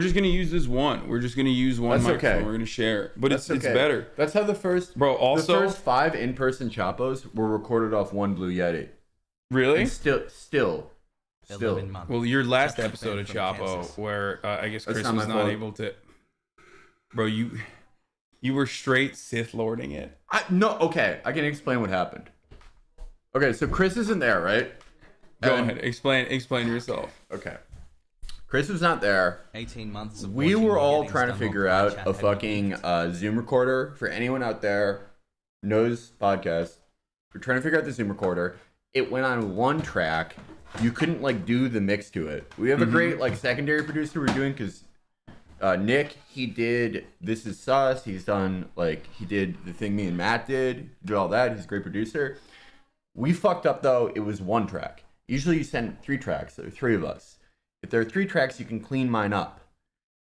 just gonna use this one. We're just gonna use one microphone. Okay. We're gonna share, but it's better. That's how the first 5 in-person Chapos were recorded off one Blue Yeti. Really? And still. Well, your last episode of Chapo, where I guess Chris was not able to. Bro, you were straight Sith Lording it. Okay, I can explain what happened. Okay, so Chris isn't there, right? Go ahead, explain yourself. Okay. Chris was not there. 18 months. We were all trying to figure out a fucking Zoom recorder. For anyone out there knows podcasts, we're trying to figure out the Zoom recorder. It went on one track. You couldn't like do the mix to it. We have a great like secondary producer we're doing because Nick, he did This Is Sus. He's done he did the thing me and Matt did all that. He's a great producer. We fucked up though. It was one track. Usually you send 3 tracks. There are 3 of us. If there are 3 tracks, you can clean mine up.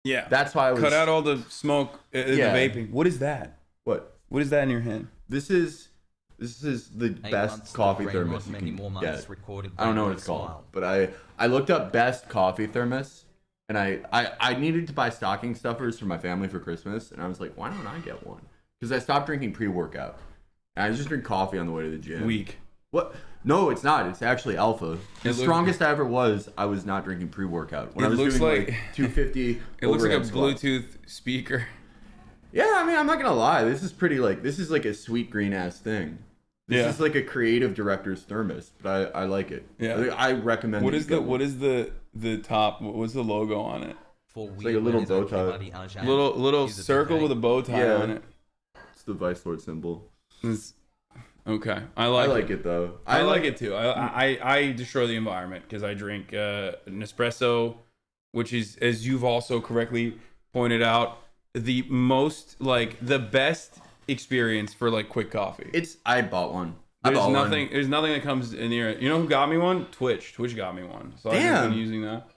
Yeah. That's why I was... Cut out all the smoke, the vaping. What is that? What? What is that in your hand? This is the best coffee thermos you can get. I don't know what it's called, but I looked up best coffee thermos, and I needed to buy stocking stuffers for my family for Christmas, and I was like, why don't I get one? Because I stopped drinking pre-workout. And I just drink coffee on the way to the gym. Weak. What? No, it's not. It's actually alpha. The strongest I ever was, I was not drinking pre-workout. When I was doing like 250 it looks like a squats. Bluetooth speaker. Yeah, I mean, I'm not going to lie. This is pretty this is like a sweet green ass thing. This is like a creative director's thermos, but I like it. Yeah. I recommend What is the top, what's the logo on it? It's like a little bow tie. Little circle with a bow tie on it. It's the Vice Lord symbol. Okay, I like it though. I like it too. I destroy the environment because I drink an espresso, which is, as you've also correctly pointed out, the most the best experience for quick coffee. I bought one. There's nothing that comes near it. You know who got me one? Twitch got me one. So I've just been using that.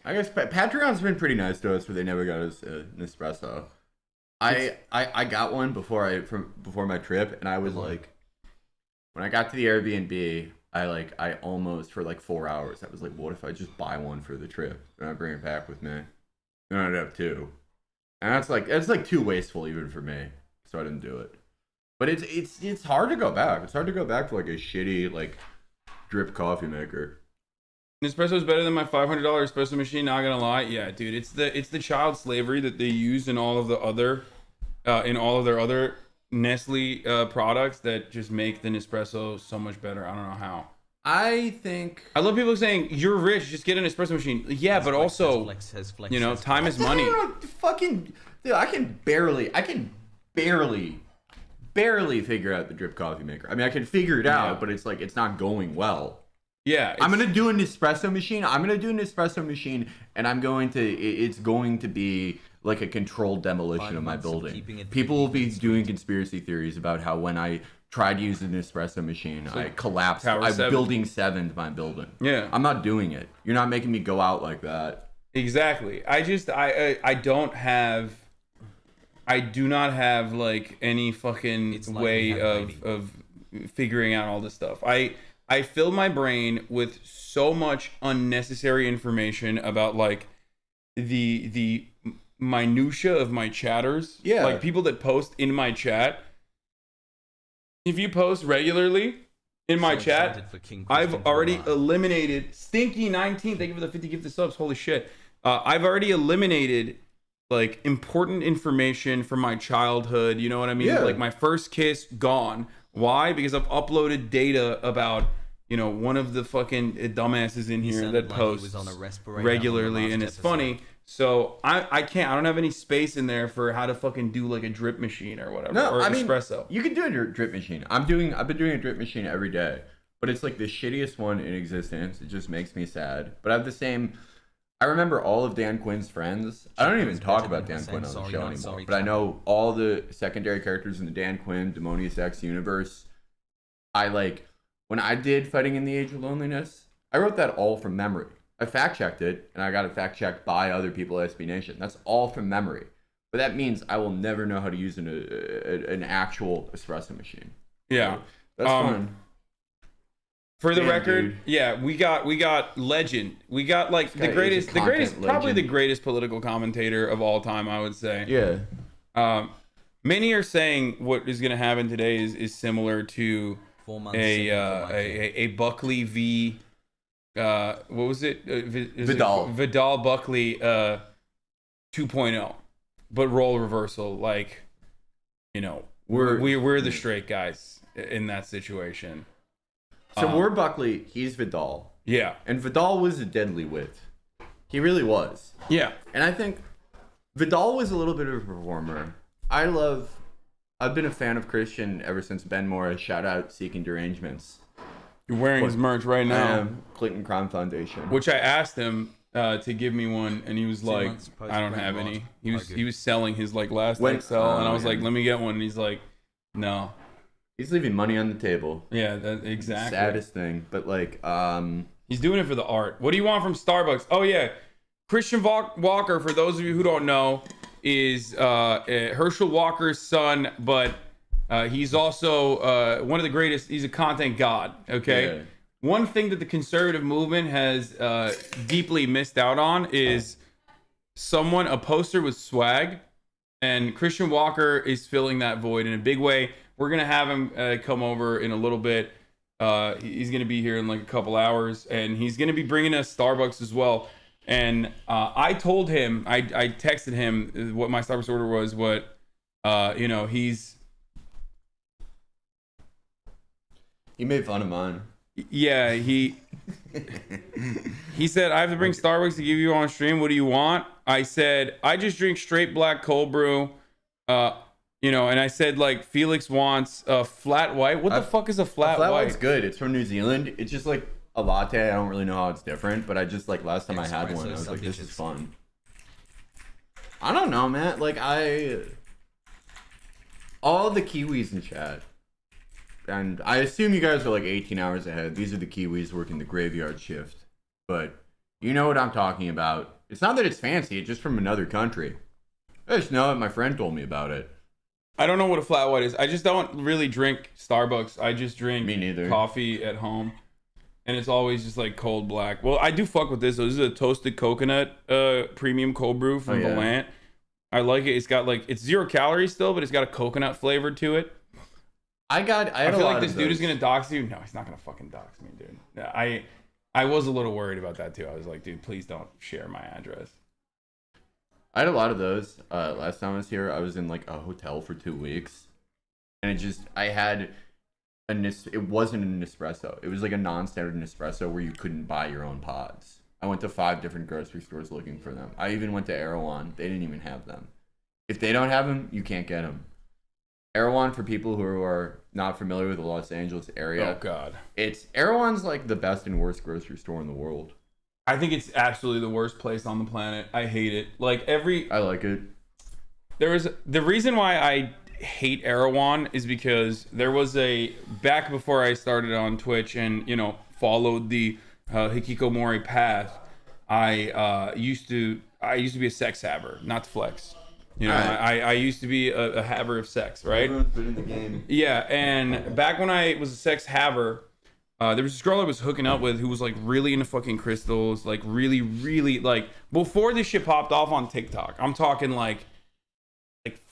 I guess Patreon's been pretty nice to us, where they never got us an espresso. I got one before my trip, and I was like, when I got to the Airbnb, I almost for 4 hours I was like, what if I just buy one for the trip and I bring it back with me? Then I'd have 2, and that's too wasteful even for me, so I didn't do it. But it's hard to go back. It's hard to go back to a shitty drip coffee maker. Nespresso is better than my $500 espresso machine. Not gonna lie, yeah, dude. It's the child slavery that they use in all of the other, in all of their other Nestle products that just make the Nespresso so much better. I don't know how. I love people saying you're rich, just get an espresso machine. Yeah, but also, time is money. Dude, I can barely figure out the drip coffee maker. I mean, I can figure it out, but it's not going well. Yeah, I'm gonna do an espresso machine. And it's going to be like a controlled demolition of my building. People will be doing conspiracy theories about how when I tried to use an espresso machine, I collapsed. I'm building 7'd my building. Yeah, I'm not doing it. You're not making me go out like that. Exactly. I do not have any fucking way of figuring out all this stuff. I fill my brain with so much unnecessary information about the minutia of my chatters. Yeah. People that post in my chat. If you post regularly in my chat, I've already eliminated Stinky19. Thank you for the 50 gifted subs. Holy shit. I've already eliminated important information from my childhood. You know what I mean? Yeah. My first kiss, gone. Why? Because I've uploaded data about one of the fucking dumbasses in here that posts regularly, and it's funny. So I don't have any space in there for how to fucking do a drip machine or whatever. No, or I mean, espresso. You can do a drip machine. I've been doing a drip machine every day, but it's the shittiest one in existence. It just makes me sad. But I remember all of Dan Quinn's friends. I don't even talk about Dan Quinn on the show anymore, but I know all the secondary characters in the Dan Quinn Demonius X universe. When I did Fighting in the Age of Loneliness, I wrote that all from memory. I fact-checked it, and I got it fact-checked by other people at SB Nation. That's all from memory. But that means I will never know how to use an actual espresso machine. Yeah. So that's fun. For the Damn, record, dude. yeah, we got legend. We got like This guy is a content probably the legend. greatest political commentator of all time, I would say. Yeah. Many are saying what is going to happen today is similar to 4 months. a Buckley v. What was it? Vidal. Vidal Buckley 2.0, but role reversal. Like, you know, we're the straight guys in that situation. So we're Buckley, he's Vidal. Yeah. And Vidal was a deadly wit. He really was. Yeah. And I think Vidal was a little bit of a performer. I've been a fan of Christian ever since Ben Morris. Shout out Seeking Derangements. You're wearing his merch right now. Clinton Crime Foundation. Which I asked him to give me one, and he was like, I don't have any. He was selling his like last XL, and I was like, let me get one, and he's like, no. He's leaving money on the table. Yeah, that exactly. Saddest thing, but like, he's doing it for the art. What do you want from Starbucks? Oh yeah, Christian Walker. For those of you who don't know, is Herschel Walker's son, but he's also one of the greatest. He's a content god. Okay. Yeah. One thing that the conservative movement has deeply missed out on is a poster with swag, and Christian Walker is filling that void in a big way. We're going to have him come over in a little bit. He's going to be here in like a couple hours, and he's going to be bringing us Starbucks as well. And I told him, I texted him what my Starbucks order was, he made fun of mine. Yeah, he said, I have to bring Starbucks to give you on stream. What do you want? I said, I just drink straight black cold brew. And I said, like, Felix wants a flat white. What the fuck is a flat white? Flat white's good. It's from New Zealand. It's just like a latte. I don't really know how it's different, but I just like last time I had one, I was like, this is fun. I don't know, man. Like all the Kiwis in chat, and I assume you guys are like 18 hours ahead. These are the Kiwis working the graveyard shift, but you know what I'm talking about. It's not that it's fancy. It's just from another country. I just know it. My friend told me about it. I don't know what a flat white is. I just don't really drink Starbucks. I just drink Me neither. Coffee at home. And it's always just like cold black. Well, I do fuck with this. So this is a toasted coconut premium cold brew from Valant. I like it. It's got like, it's 0 calories still, but it's got a coconut flavor to it. I feel like this dude is going to dox you. No, he's not going to fucking dox me, dude. I was a little worried about that too. I was like, dude, please don't share my address. I had a lot of those. Last time I was here, I was in like a hotel for 2 weeks, and it wasn't an espresso. It was like a non-standard Nespresso where you couldn't buy your own pods. I went to 5 different grocery stores looking for them. I even went to Erawan. They didn't even have them. If they don't have them, you can't get them. Erawan, for people who are not familiar with the Los Angeles area. Oh God. Erawan's like the best and worst grocery store in the world. I think it's absolutely the worst place on the planet. I hate it. I like it. The reason why I hate Erawan is because there was back before I started on Twitch and, followed the hikikomori path. I used to be a sex haver, not to flex. I used to be a haver of sex, right? Everyone's been in the game. Yeah, and back when I was a sex haver, there was this girl I was hooking up with who was like really into fucking crystals, like really, really like before this shit popped off on TikTok. I'm talking like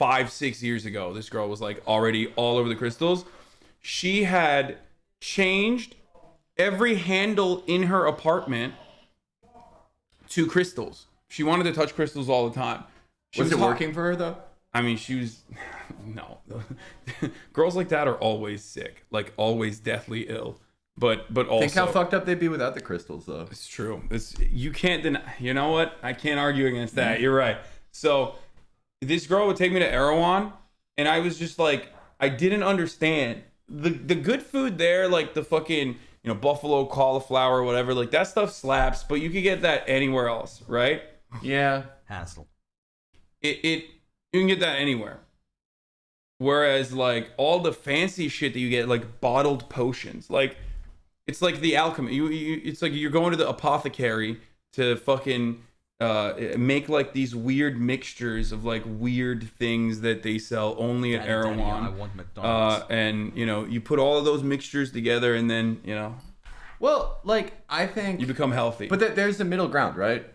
5-6 years ago. This girl was like already all over the crystals. She had changed every handle in her apartment to crystals. She wanted to touch crystals all the time. Was it working for her though? I mean, she was no. Girls like that are always sick, like always deathly ill. But also, think how fucked up they'd be without the crystals, though. It's true. You can't deny. You know what? I can't argue against that. You're right. So this girl would take me to Erawan, and I was just like, I didn't understand the good food there, like the fucking buffalo cauliflower or whatever. Like that stuff slaps, but you could get that anywhere else, right? Yeah. Hassle. You can get that anywhere. Whereas like all the fancy shit that you get, like bottled potions, like. It's like the alchemy. It's like you're going to the apothecary to fucking make like these weird mixtures of like weird things that they sell only at Erawan. I want McDonald's. And you put all of those mixtures together, and then Well, like, I think You become healthy. But there's the middle ground, right?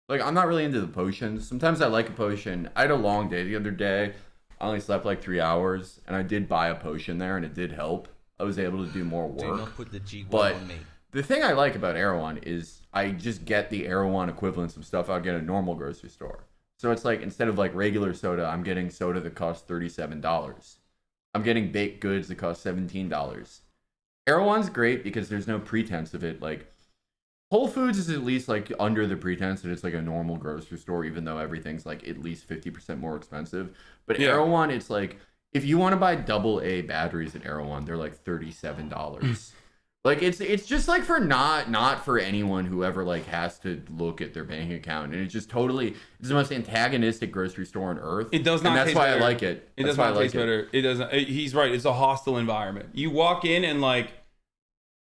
Like, I'm not really into the potions. Sometimes I like a potion. I had a long day the other day. I only slept like 3 hours, and I did buy a potion there, and it did help. I was able to do more work. Do not put the G But on me. the thing I like about Erawan is I just get the Erawan equivalents of stuff I'll get at a normal grocery store. So it's like, instead of like regular soda, I'm getting soda that costs $37. I'm getting baked goods that cost $17. Erawan's great because there's no pretense of it. Like, Whole Foods is at least like under the pretense that it's like a normal grocery store, even though everything's like at least 50% more expensive. But Yeah. Erawan, it's like, if you want to buy AA batteries at Erawan, they're like $37. Like, it's just like for not for anyone who ever like has to look at their bank account, and it's just totally, it's the most antagonistic grocery store on earth. It does not. And that's taste why better. I like it. It That's does why not I taste like better. It doesn't. He's right. It's a hostile environment. You walk in and like,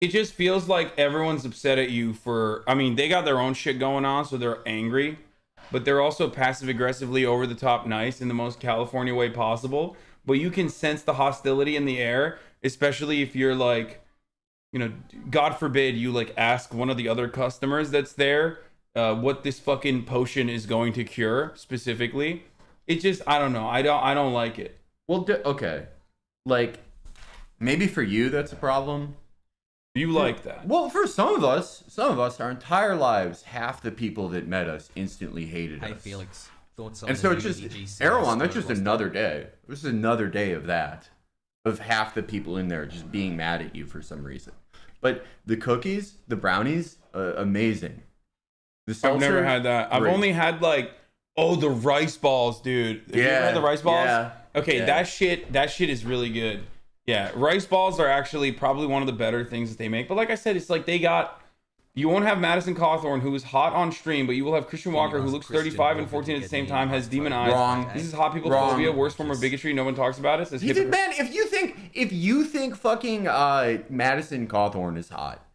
it just feels like everyone's upset at you for. I mean, they got their own shit going on, so they're angry, but they're also passive aggressively over the top nice in the most California way possible. But you can sense the hostility in the air, especially if you're like, you know, God forbid you like ask one of the other customers that's there what this fucking potion is going to cure specifically. It just, I don't know. I don't like it. Well, okay, like, maybe for you that's a problem. You like that? Well, for some of us, our entire lives, half the people that met us instantly hated Hey us. Felix, thoughts on And the so new it's just EG series Erawan. That's for just Lost another day. This is another day of that, of half the people in there just being mad at you for some reason. But the cookies, the brownies, amazing. The I've never seltzer, had that. I've great. only had like, oh, the rice balls, dude. Have you ever had the rice balls? Yeah. Okay, Yeah. that shit is really good. Yeah, rice balls are actually probably one of the better things that they make. But like I said, it's like you won't have Madison Cawthorn, who is hot on stream, but you will have Christian Walker, who looks 35 and 14 at the same time, has demon eyes. Wrong. This is hot people Wrong. phobia, worst form of bigotry. No one talks about it. Says He did, hypocrite. man. If you think fucking Madison Cawthorn is hot,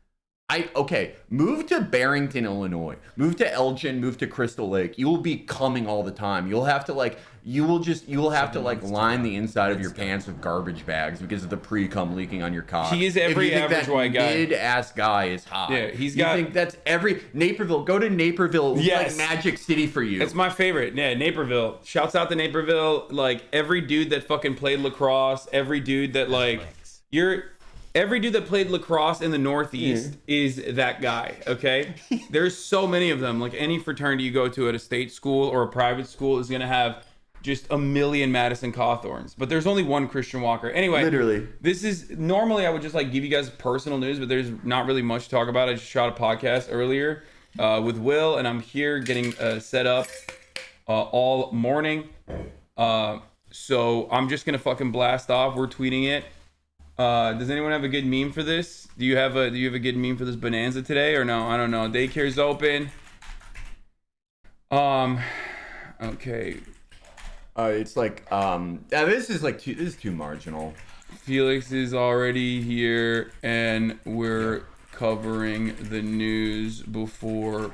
move to Barrington, Illinois. Move to Elgin. Move to Crystal Lake. You will be coming all the time. You'll have to like line the inside of your pants with garbage bags because of the pre-cum leaking on your cock. He is every if you think average that white guy. Mid-ass guy is hot. Yeah, you think that's every Naperville? Go to Naperville. Yes. Like Magic City for you. It's my favorite. Yeah, Naperville. Shouts out to Naperville. Like every dude that fucking played lacrosse, every dude that like every dude that played lacrosse in the Northeast is that guy, okay? There's so many of them. Like any fraternity you go to at a state school or a private school is going to have just a million Madison Cawthorns. But there's only one Christian Walker. Anyway, Literally. this is normally I would just like give you guys personal news, but there's not really much to talk about. I just shot a podcast earlier with Will, and I'm here getting set up all morning. So I'm just going to fucking blast off. We're tweeting it. Does anyone have a good meme for this? Do you have a good meme for this bonanza today or no? I don't know. Daycare's open. Okay. It's like this is too marginal. Felix is already here and we're covering the news before.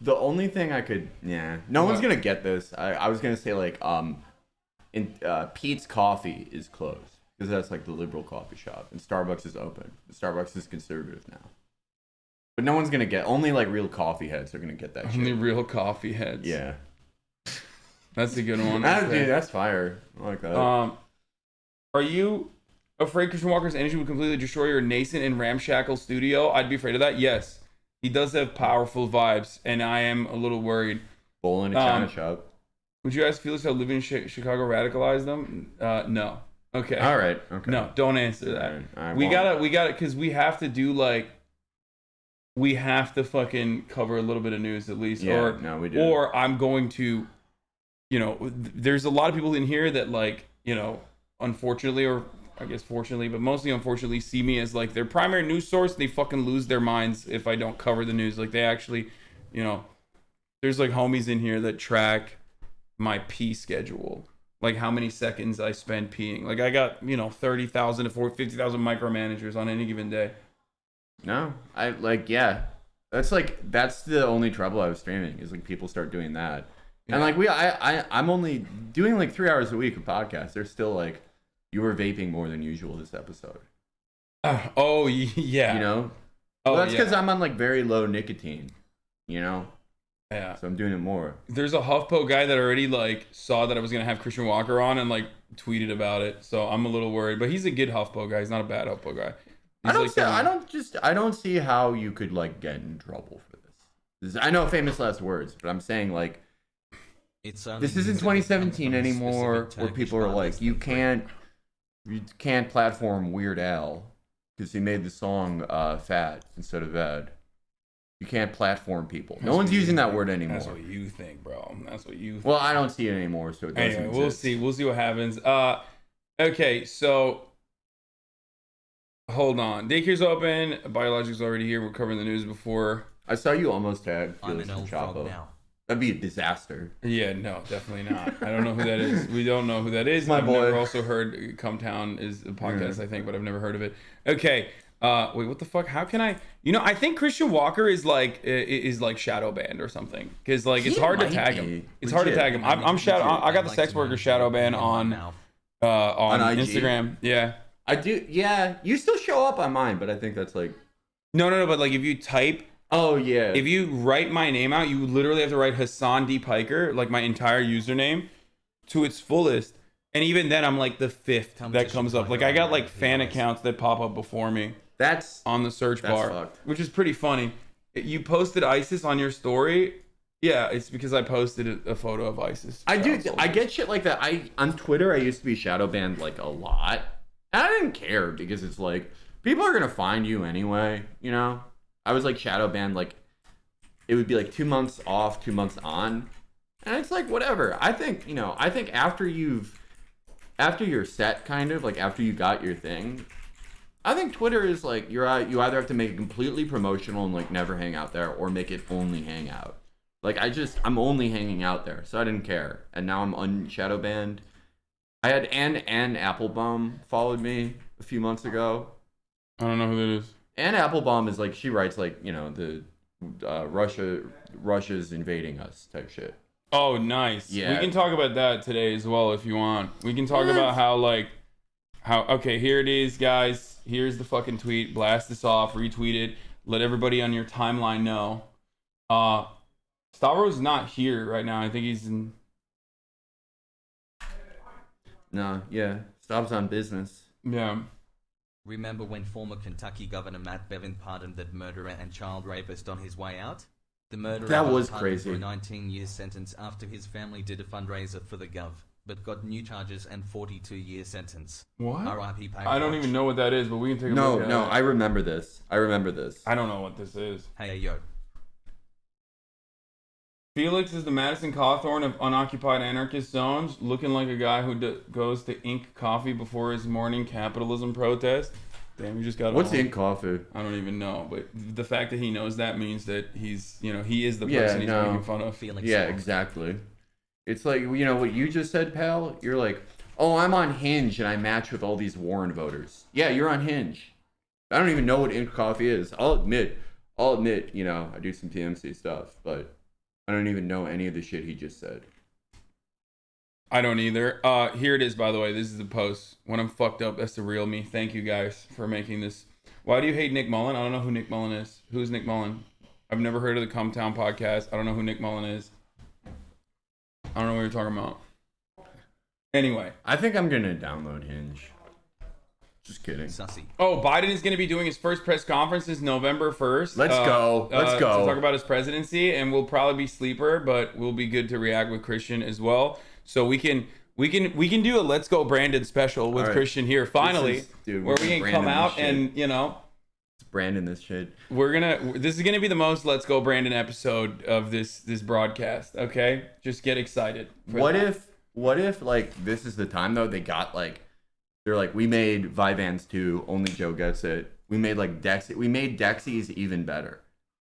The only thing I could, no one's gonna get this. I was gonna say like Pete's Coffee is closed because that's like the liberal coffee shop, and Starbucks is open. Starbucks is conservative now, but no one's gonna get. Only like real coffee heads are gonna get that. Only shit. real coffee heads. Yeah, that's a good one. dude, that's fire. I like that. Are you afraid Christian Walker's energy would completely destroy your nascent and ramshackle studio? I'd be afraid of that. Yes, he does have powerful vibes, and I am a little worried. Bowl in a China shop. Would you ask Felix how living in Chicago radicalized them? No. Okay. All right. Okay. No, don't answer that. All right, we gotta, because we have to do like, we have to fucking cover a little bit of news at least. Yeah, or, no, we do. Or I'm going to, there's a lot of people in here that like, unfortunately, or I guess fortunately, but mostly unfortunately, see me as like their primary news source. They fucking lose their minds if I don't cover the news. Like they actually, there's like homies in here that track my pee schedule, like how many seconds I spend peeing. Like I got 30,000 to 50,000 micromanagers on any given day. No, that's the only trouble I was streaming is like people start doing that. And like I'm only doing like 3 hours a week of podcasts. They're still like, you were vaping more than usual this episode. Oh yeah. You know? Oh, Well, that's because I'm on like very low nicotine. You know? Yeah. So I'm doing it more. There's a HuffPo guy that already like saw that I was gonna have Christian Walker on and like tweeted about it. So I'm a little worried, but he's a good HuffPo guy. He's not a bad HuffPo guy. I don't see how you could like get in trouble for this. I know famous last words, but I'm saying like this isn't 2017 anymore, where people are like, you can't platform Weird Al because he made the song fat instead of ed. You can't platform people. No one's using that word anymore. That's what you think, bro. That's what you think. Well, I don't see it anymore, so it doesn't anyway, exist. We'll see what happens. Okay, so hold on. Daycare's open. Biologic's already here. We're covering the news before. I saw you almost tag Felix I'm an and old Chapo. frog now. That'd be a disaster. Yeah, no, definitely not. I don't know who that is. We don't know who that is. My I've boy. never also heard Come Town is a podcast, I think, but I've never heard of it. Okay. Wait, what the fuck? How can I? I think Christian Walker is like shadow banned or something, because like it's hard to tag him. It's hard to tag him. I'm shadow. I got the sex worker shadow ban on IG? Instagram. Yeah. I do. Yeah, you still show up on mine, but I think that's like. No. But like if you type. Oh yeah. If you write my name out, you literally have to write Hasan D Piker, like my entire username, to its fullest. And even then, I'm like the fifth that comes up. Like I got like fan accounts that pop up before me. That's on the search bar, fucked. Which is pretty funny. You posted ISIS on your story. Yeah, it's because I posted a photo of ISIS. I get shit like that. On Twitter, I used to be shadow banned like a lot. And I didn't care because it's like people are gonna find you anyway. You know, I was like shadow banned. Like it would be like 2 months off, 2 months on, and it's like whatever. I think after you're set, kind of like after you got your thing. I think Twitter is like you either have to make it completely promotional and like never hang out there, or make it only hang out. Like I'm only hanging out there, so I didn't care, and now I'm unshadow banned. I had Ann Applebaum followed me a few months ago. I don't know who that is. Ann Applebaum is like she writes like the Russia's invading us type shit. Oh, nice. Yeah. We can talk about that today as well if you want. We can talk about how okay, here it is, guys. Here's the fucking tweet. Blast this off, retweet it. Let everybody on your timeline know. Stavro's not here right now. I think he's in. No, yeah. Stav's on business. Yeah. Remember when former Kentucky Governor Matt Bevin pardoned that murderer and child rapist on his way out? The murderer that was pardoned crazy. For a 19-year sentence after his family did a fundraiser for the Gov, but got new charges and 42-year sentence. What? R.I.P. I don't even know what that is, but we can take a look at it. No, I remember this. I don't know what this is. Hey, yo. Felix is the Madison Cawthorn of unoccupied anarchist zones, looking like a guy who goes to Ink Coffee before his morning capitalism protest. Damn, you just got. What's Ink Coffee? I don't even know, but the fact that he knows that means that he is the person he's making fun of. Felix. Yeah, exactly. It's like, what you just said, pal? You're like, oh, I'm on Hinge and I match with all these Warren voters. Yeah, you're on Hinge. I don't even know what Ink Coffee is. I'll admit, I do some TMC stuff, but I don't even know any of the shit he just said. I don't either. Here it is, by the way. This is the post. When I'm fucked up, that's the real me. Thank you guys for making this. Why do you hate Nick Mullen? I don't know who Nick Mullen is. Who's Nick Mullen? I've never heard of the Come Town podcast. I don't know who Nick Mullen is. I don't know what you're talking about. Anyway. I think I'm going to download Hinge. Just kidding. Sussy. Oh, Biden is going to be doing his first press conference this November 1st. Let's go. To talk about his presidency, and we'll probably be sleeper, but we'll be good to react with Christian as well. So we can do a Let's Go Brandon special with Christian here finally, where we can come out and it's Brandon this shit. This is gonna be the most Let's Go Brandon episode of this broadcast. Okay, just get excited. What if like this is the time though they got like. They're like, we made Vyvanse 2, only Joe gets it. We made like Dexy. We made Dexy's even better.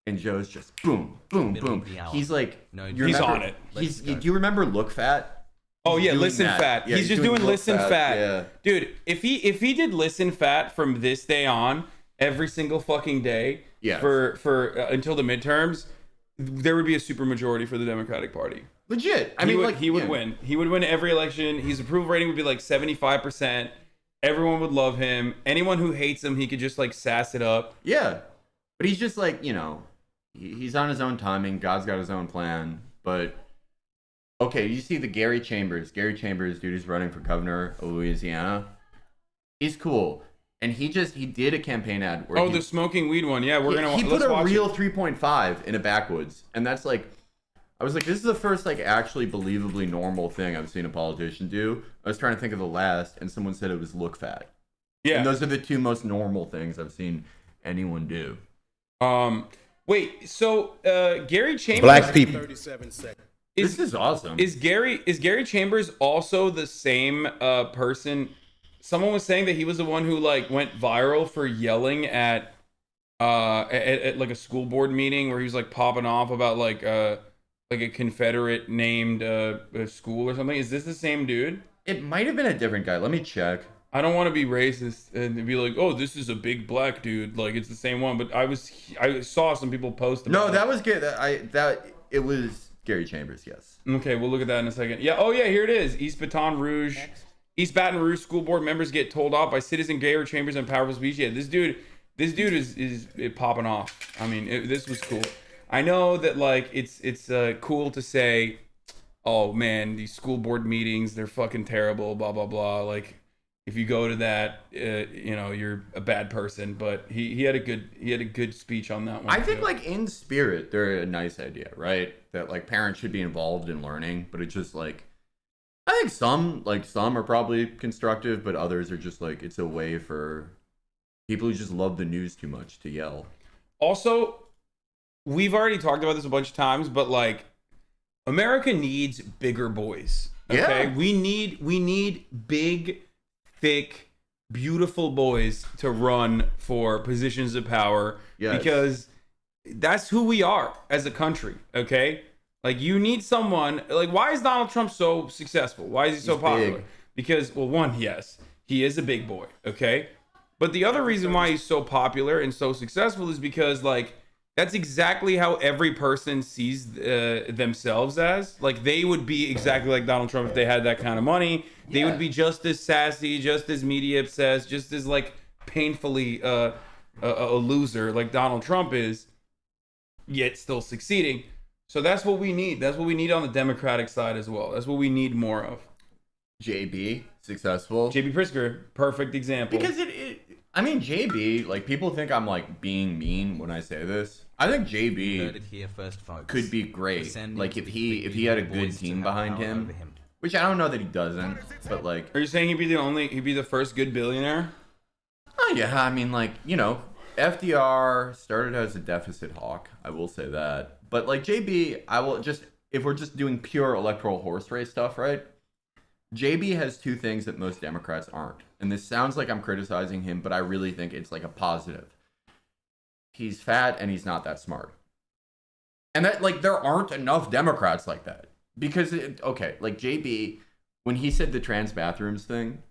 And Joe's just boom, boom, boom. He's like, he's on it. Do you remember Look Fat? Oh yeah, Listen Fat. Yeah, he's just doing Listen Fat. Yeah. Dude, if he did Listen Fat from this day on, every single fucking day, for until the midterms, there would be a supermajority for the Democratic Party. Legit. He would win. He would win every election. His approval rating would be like 75%. Everyone would love him. Anyone who hates him, he could just like sass it up. Yeah. But he's just like, he's on his own timing. God's got his own plan. But, okay, you see the Gary Chambers, dude who's running for governor of Louisiana. He's cool. And he did a campaign ad where the smoking weed one. Yeah, he put a real 3.5 in a backwoods. And that's like, I was like, this is the first like actually believably normal thing I've seen a politician do. I was trying to think of the last, and someone said it was look fat. Yeah. And those are the two most normal things I've seen anyone do. Wait, so Gary Chambers, black people. 37 seconds. This is awesome. Is Gary Chambers also the same person? Someone was saying that he was the one who like went viral for yelling at like a school board meeting where he was like popping off about like a Confederate named school or something. Is this the same dude? It might have been a different guy. Let me check. I don't want to be racist and be like, oh, this is a big black dude. Like it's the same one. But I saw some people post about that was good. It was Gary Chambers. Yes. Okay, we'll look at that in a second. Yeah. Oh yeah, here it is. East Baton Rouge school board members get told off by citizen Gary Chambers in powerful speech. Yeah, this dude is popping off. I mean, this was cool. I know that like it's cool to say, oh man, these school board meetings, they're fucking terrible, blah blah blah. Like if you go to that, you're a bad person. But he had a good speech on that one. I think like in spirit, they're a nice idea, right? That like parents should be involved in learning, but it's just like I think some are probably constructive, but others are just like it's a way for people who just love the news too much to yell. Also, we've already talked about this a bunch of times, but like America needs bigger boys. Okay, yeah. We need big, thick, beautiful boys to run for positions of power. Yes. Because that's who we are as a country. Okay, like you need someone like why is Donald Trump so successful? Why is he so popular? Big. Because well, one, yes, he is a big boy. Okay, but the other reason why he's so popular and so successful is because like. That's exactly how every person sees themselves as. Like, they would be exactly like Donald Trump if they had that kind of money. They would be just as sassy, just as media obsessed, just as, like, painfully a loser like Donald Trump is, yet still succeeding. So that's what we need. That's what we need on the Democratic side as well. That's what we need more of. JB, successful. JB Pritzker, perfect example. Because I mean, JB, like, people think I'm, like, being mean when I say this. I think JB could be great. Like, if he had a good team behind him, which I don't know that he doesn't, but, like... Are you saying he'd be the first good billionaire? Oh, yeah, I mean, like, FDR started as a deficit hawk, I will say that. But, like, JB, if we're just doing pure electoral horse race stuff, right? JB has two things that most Democrats aren't. And this sounds like I'm criticizing him, but I really think it's like a positive. He's fat and he's not that smart. And that, like, there aren't enough Democrats like that. Because, like JB, when he said the trans bathrooms thing,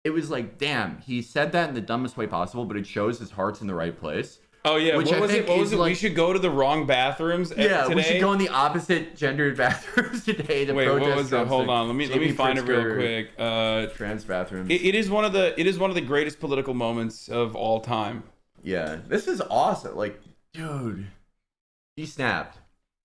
it was like, damn, he said that in the dumbest way possible, but it shows his heart's in the right place. Oh, yeah. What was it? Like, we should go to the wrong bathrooms today? We should go in the opposite gendered bathrooms today to protest. Wait, what was it? Hold on. Let me find it real quick. Trans bathrooms. It is one of the greatest political moments of all time. Yeah. This is awesome. Like, dude, he snapped.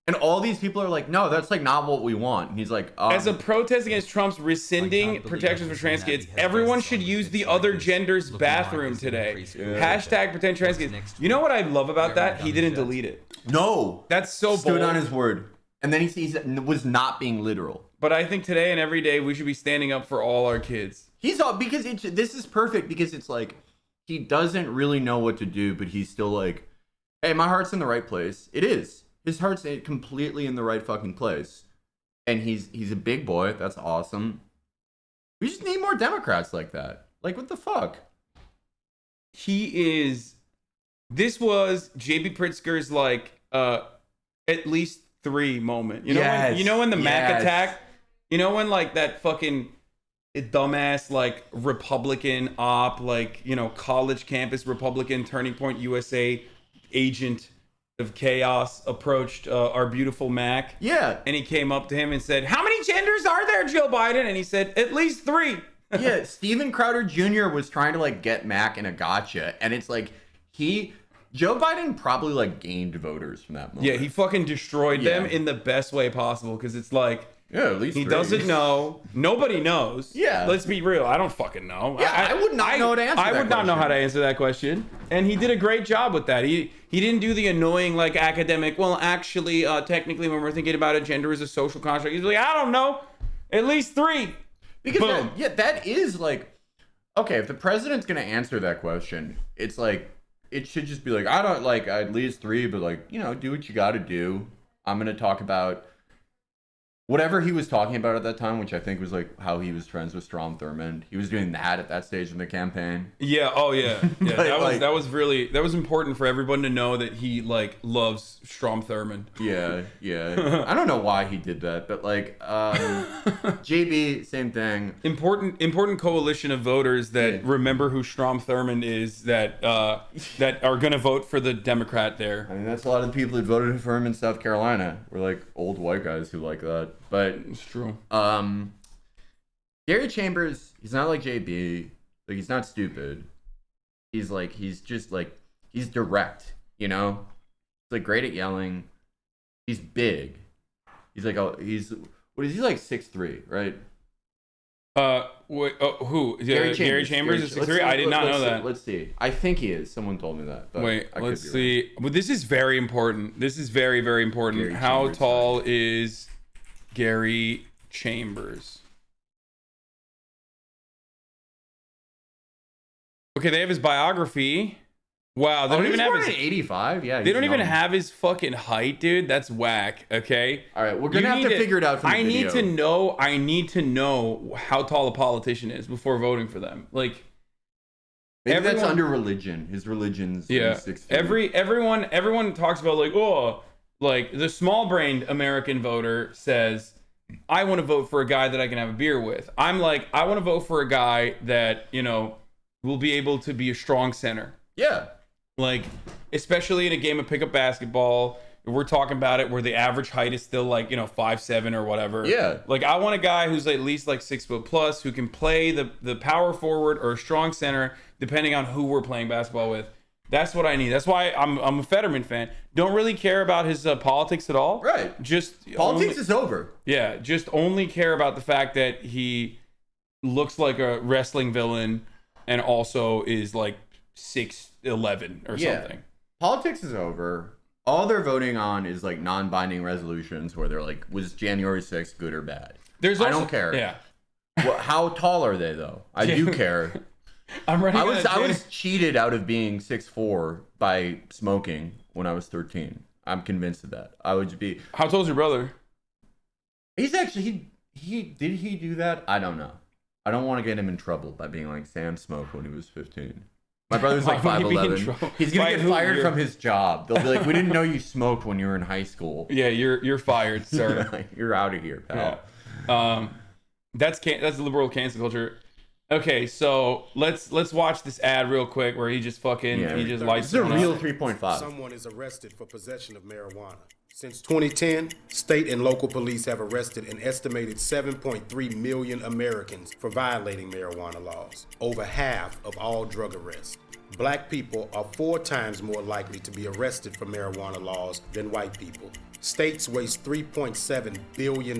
And all these people are like, no, that's like not what we want. And he's like, as a protest against Trump's rescinding protections for trans kids, everyone should use the other gender's bathroom today. Yeah. # pretend trans kids. You know what I love about that? He didn't delete it. No. That's so bold. Stood on his word. And then he was not being literal. But I think today and every day we should be standing up for all our kids. Because this is perfect because it's like, he doesn't really know what to do, but he's still like, hey, my heart's in the right place. It is. His heart's completely in the right fucking place. And he's a big boy. That's awesome. We just need more Democrats like that. Like, what the fuck? This was JB Pritzker's, like, at least 3 moment. You know when the Mac attack? You know when, like, that fucking dumbass, like, Republican op, like, college campus Republican Turning Point USA agent of chaos approached our beautiful Mac. Yeah. And he came up to him and said, how many genders are there, Joe Biden? And he said, at least 3. Yeah, Steven Crowder Jr. was trying to like get Mac in a gotcha, and it's like Joe Biden probably like gained voters from that moment. Yeah, he fucking destroyed them in the best way possible, because it's like, yeah, at least he 3. doesn't know. Nobody knows. Yeah. Let's be real. I don't fucking know. Yeah, I would not know how to answer that I would not know how to answer that question. And he did a great job with that. He didn't do the annoying, like, academic, well, actually, technically, when we're thinking about it, gender is a social construct. He's like, I don't know. At least 3. Because that is like, okay, if the president's going to answer that question, it's like, it should just be like, I don't like at least 3, but like, you know, do what you got to do. I'm going to talk about whatever he was talking about at that time, which I think was like how he was friends with Strom Thurmond. He was doing that at that stage in the campaign. Yeah. Oh yeah. Yeah. Like, that was important for everyone to know that he like loves Strom Thurmond. Yeah. Yeah. I don't know why he did that, but like, JB, same thing. Important coalition of voters that remember who Strom Thurmond is, that are gonna vote for the Democrat there. I mean, that's a lot of the people that voted for him in South Carolina were like old white guys who like that. But it's true. Gary Chambers, he's not like JB. Like, he's not stupid. He's direct, you know? He's like great at yelling. He's big. He's like, what is he, like 6'3", right? Wait, who? Gary Chambers is 6'3"? I did not know that. Let's see. I think he is. Someone told me that. Wait, let's see. But this is very important. This is very, very important. Gary How Chambers, tall is Gary Chambers? Okay, they have his biography. Wow, they don't even have his 85. Yeah, they don't even have his fucking height, dude. That's whack. Okay. All right, we're gonna have to figure it out. From the video. I need to know how tall a politician is before voting for them. Like, maybe that's under religion. His religion's 6 feet. Everyone talks about like, oh, like the small-brained American voter says, I want to vote for a guy that I can have a beer with. I'm like, I want to vote for a guy that, you know, will be able to be a strong center. Yeah. Like, especially in a game of pickup basketball, we're talking about it where the average height is still like, you know, 5'7" or whatever. Yeah. Like, I want a guy who's at least like 6 foot plus, who can play the power forward or a strong center, depending on who we're playing basketball with. That's what I need. That's why I'm a Fetterman fan. Don't really care about his politics at all. Right. Just politics is over. Yeah. Just only care about the fact that he looks like a wrestling villain and also is like 6'11" or something. Politics is over. All they're voting on is like non-binding resolutions where they're like, was January 6th good or bad? I don't care. Yeah. Well, how tall are they though? I do care. I was cheated out of being 6'4" by smoking when I was 13. I'm convinced of that. I would be. How tall's your brother? He's actually did he do that? I don't know. I don't want to get him in trouble by being like, Sam smoked when he was 15. My brother's like 5'11". He's gonna get fired from his job. They'll be like, we didn't know you smoked when you were in high school. Yeah, you're fired, sir. You're out of here, pal. Yeah. That's liberal cancel culture. Okay, so let's watch this ad real quick where he just lights. This is a real 3.5. Someone is arrested for possession of marijuana. Since 2010, state and local police have arrested an estimated 7.3 million Americans for violating marijuana laws, over half of all drug arrests. Black people are 4 times more likely to be arrested for marijuana laws than white people. States waste $3.7 billion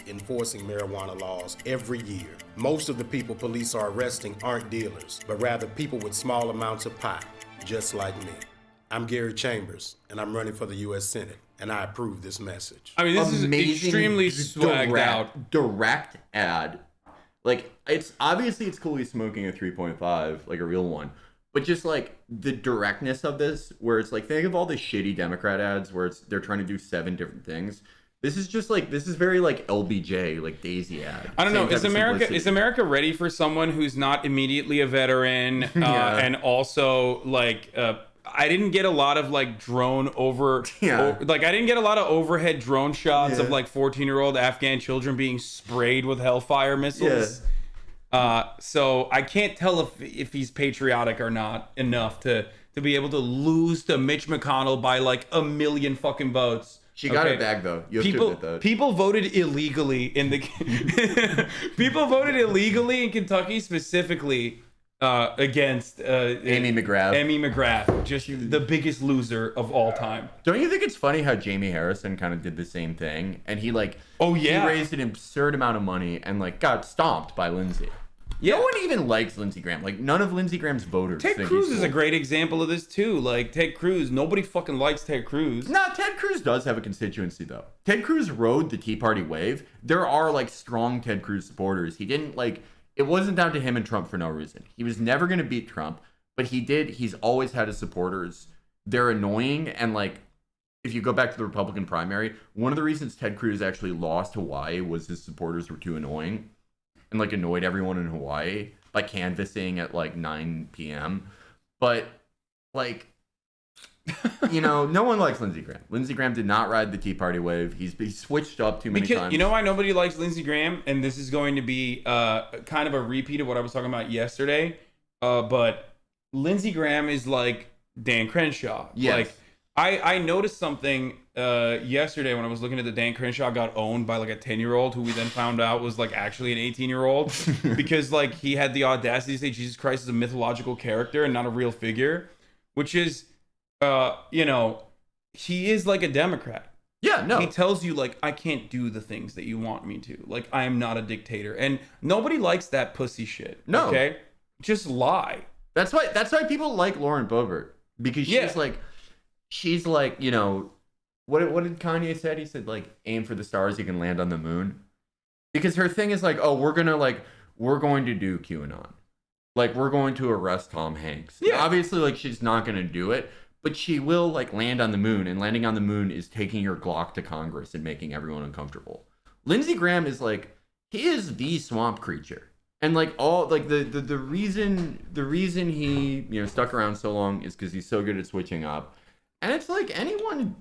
enforcing marijuana laws every year. Most of the people police are arresting aren't dealers, but rather people with small amounts of pot, just like me. I'm Gary Chambers, and I'm running for the U.S. Senate, and I approve this message. I mean, this is extremely swagged out. Direct ad. Like, it's cool he's smoking a 3.5, like a real one. But just like the directness of this, where it's like, think of all the shitty Democrat ads where they're trying to do 7 different things. This is very like LBJ, like Daisy ad. I don't know. Is America ready for someone who's not immediately a veteran and also like I didn't get a lot of like drone I didn't get a lot of overhead drone shots of like 14-year-old Afghan children being sprayed with Hellfire missiles. So I can't tell if he's patriotic or not enough to be able to lose to Mitch McConnell by like 1 million fucking votes She got okay? it back though. You have to admit that. People voted illegally in the people voted illegally in Kentucky specifically against Amy McGrath, just the biggest loser of all time. Don't you think it's funny how Jamie Harrison kind of did the same thing, and he he raised an absurd amount of money and got stomped by Lindsey. Yeah. No one even likes Lindsey Graham. None of Lindsey Graham's voters. Ted Cruz is a great example of this too. Ted Cruz, nobody fucking likes Ted Cruz. No, Ted Cruz does have a constituency though. Ted Cruz rode the Tea Party wave. There are strong Ted Cruz supporters. He didn't it wasn't down to him and Trump for no reason. He was never going to beat Trump, but he's always had his supporters. They're annoying, and if you go back to the Republican primary, one of the reasons Ted Cruz actually lost Hawaii was his supporters were too annoying. And annoyed everyone in Hawaii by canvassing at 9 p.m. But no one likes Lindsey Graham. Lindsey Graham did not ride the Tea Party wave. He's switched up too many times. You know why nobody likes Lindsey Graham? And this is going to be kind of a repeat of what I was talking about yesterday. But Lindsey Graham is like Dan Crenshaw. Yes. I noticed something yesterday when I was looking at the Dan Crenshaw got owned by a 10-year-old who we then found out was actually an 18-year-old because he had the audacity to say Jesus Christ is a mythological character and not a real figure, which is he is a Democrat. Yeah, no. He tells you I can't do the things that you want me to. I am not a dictator. And nobody likes that pussy shit. No. Okay? Just lie. That's why people like Lauren Boebert, because she's what did Kanye said? He said aim for the stars, you can land on the moon. Because her thing is we're going to do QAnon. We're going to arrest Tom Hanks. Yeah. Obviously she's not going to do it, but she will land on the moon, and landing on the moon is taking your Glock to Congress and making everyone uncomfortable. Lindsey Graham is he is the swamp creature. And the reason he stuck around so long is because he's so good at switching up. And it's anyone,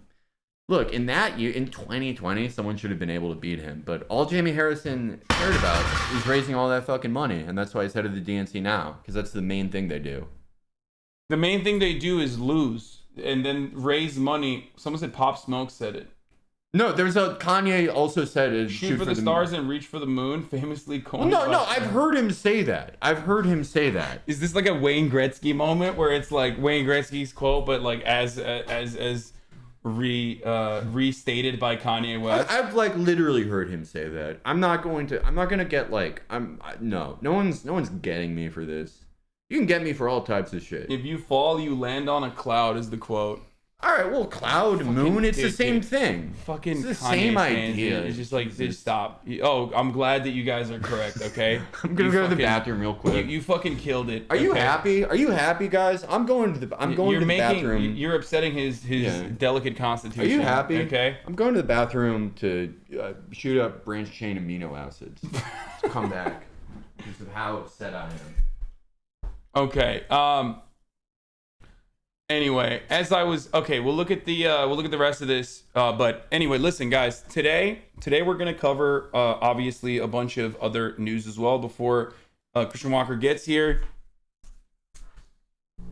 look, in 2020, someone should have been able to beat him. But all Jamie Harrison cared about is raising all that fucking money. And that's why he's head of the DNC now, because that's the main thing they do. The main thing they do is lose and then raise money. Someone said Pop Smoke said it. No, there's Kanye also said it. Shoot for the stars and reach for the moon, famously coined. No, I've heard him say that. Is this a Wayne Gretzky moment where it's Wayne Gretzky's quote, but as restated by Kanye West? I've literally heard him say that. I'm not gonna get no one's getting me for this. You can get me for all types of shit. If you fall, you land on a cloud is the quote. All right, well, cloud, moon, it's the same thing. Fucking it's the Kanye same fans, idea. It's just stop. Oh, I'm glad that you guys are correct, okay? I'm going to go to the bathroom real quick. You fucking killed it. Are you happy? Are you happy, guys? I'm going to the bathroom. You're upsetting his delicate constitution. Are you happy? Okay. I'm going to the bathroom to shoot up branch chain amino acids to come back because of how upset I am. Okay. Anyway, we'll look at the rest of this. But anyway, listen, guys. Today we're gonna cover obviously a bunch of other news as well before Christian Walker gets here.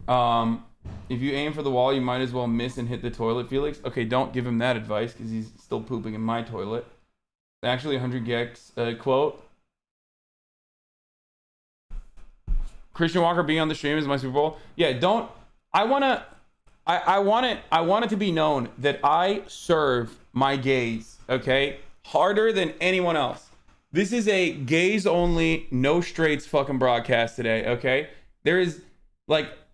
If you aim for the wall, you might as well miss and hit the toilet, Felix. Okay, don't give him that advice because he's still pooping in my toilet. Actually, 100 gex quote. Christian Walker being on the stream is my Super Bowl. Yeah, don't. I want it to be known that I serve my gays, okay, harder than anyone else. This is a gays only, no straights fucking broadcast today, okay? There is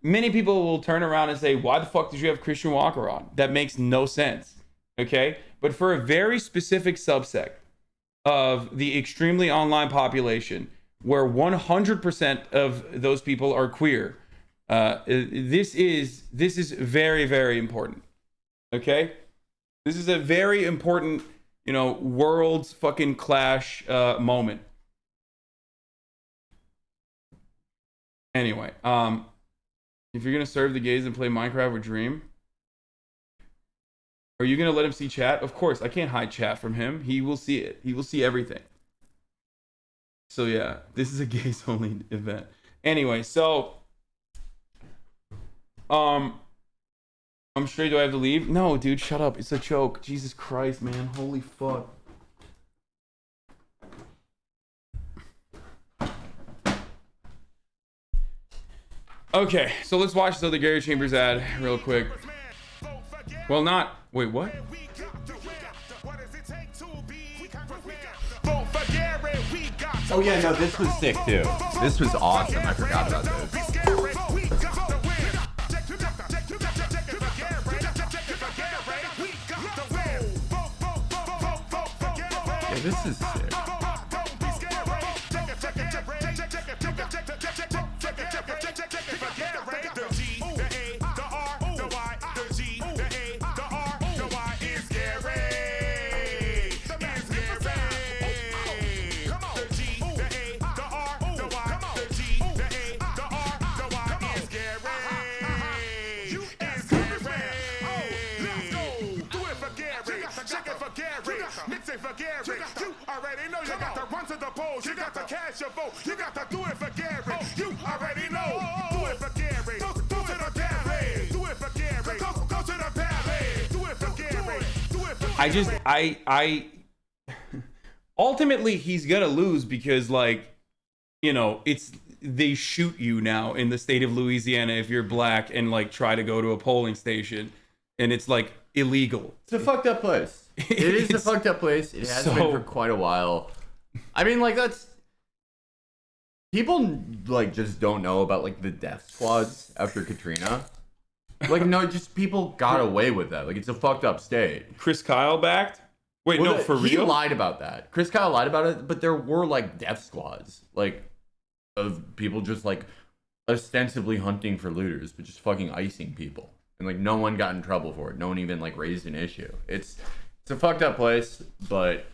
many people will turn around and say, why the fuck did you have Christian Walker on? That makes no sense, okay? But for a very specific subsect of the extremely online population, where 100% of those people are queer, this is very, very important. Okay, this is a very important, world's fucking clash moment. Anyway, if you're gonna serve the gays and play Minecraft with Dream, are you gonna let him see chat? Of course, I can't hide chat from him. He will see it. He will see everything. So yeah, this is a gays only event. Anyway, so. I'm straight. Do I have to leave? No, dude, shut up. It's a joke. Jesus Christ, man. Holy fuck. Okay, so let's watch this other Gary Chambers ad real quick. Well, not. Wait, what? Oh yeah, no, this was sick too. This was awesome. I forgot about this. Yeah, this is sick. You already know you got to run to the polls. You got to cast your vote. You got to do it for Gary. You already know. Do it for Gary. Go to the ballet. Do it for Gary. Go to the ballet. Do it for Gary. Do it for I ultimately he's gonna lose because, like, you know, they shoot you now in the state of Louisiana if you're black and like try to go to a polling station, and it's like illegal. It's a fucked up place. It is a fucked up place. It has been for quite a while. I mean, like, that's... People, like, just don't know about, like, the death squads after Katrina. Like, no, just people got away with that. Like, it's a fucked up state. Chris Kyle backed? Wait, Well, no, for he real? He lied about that. Chris Kyle lied about it, but there were, like, death squads. Like, of people just, like, ostensibly hunting for looters, but just fucking icing people. And, like, no one got in trouble for it. No one even, like, raised an issue. It's a fucked up place, but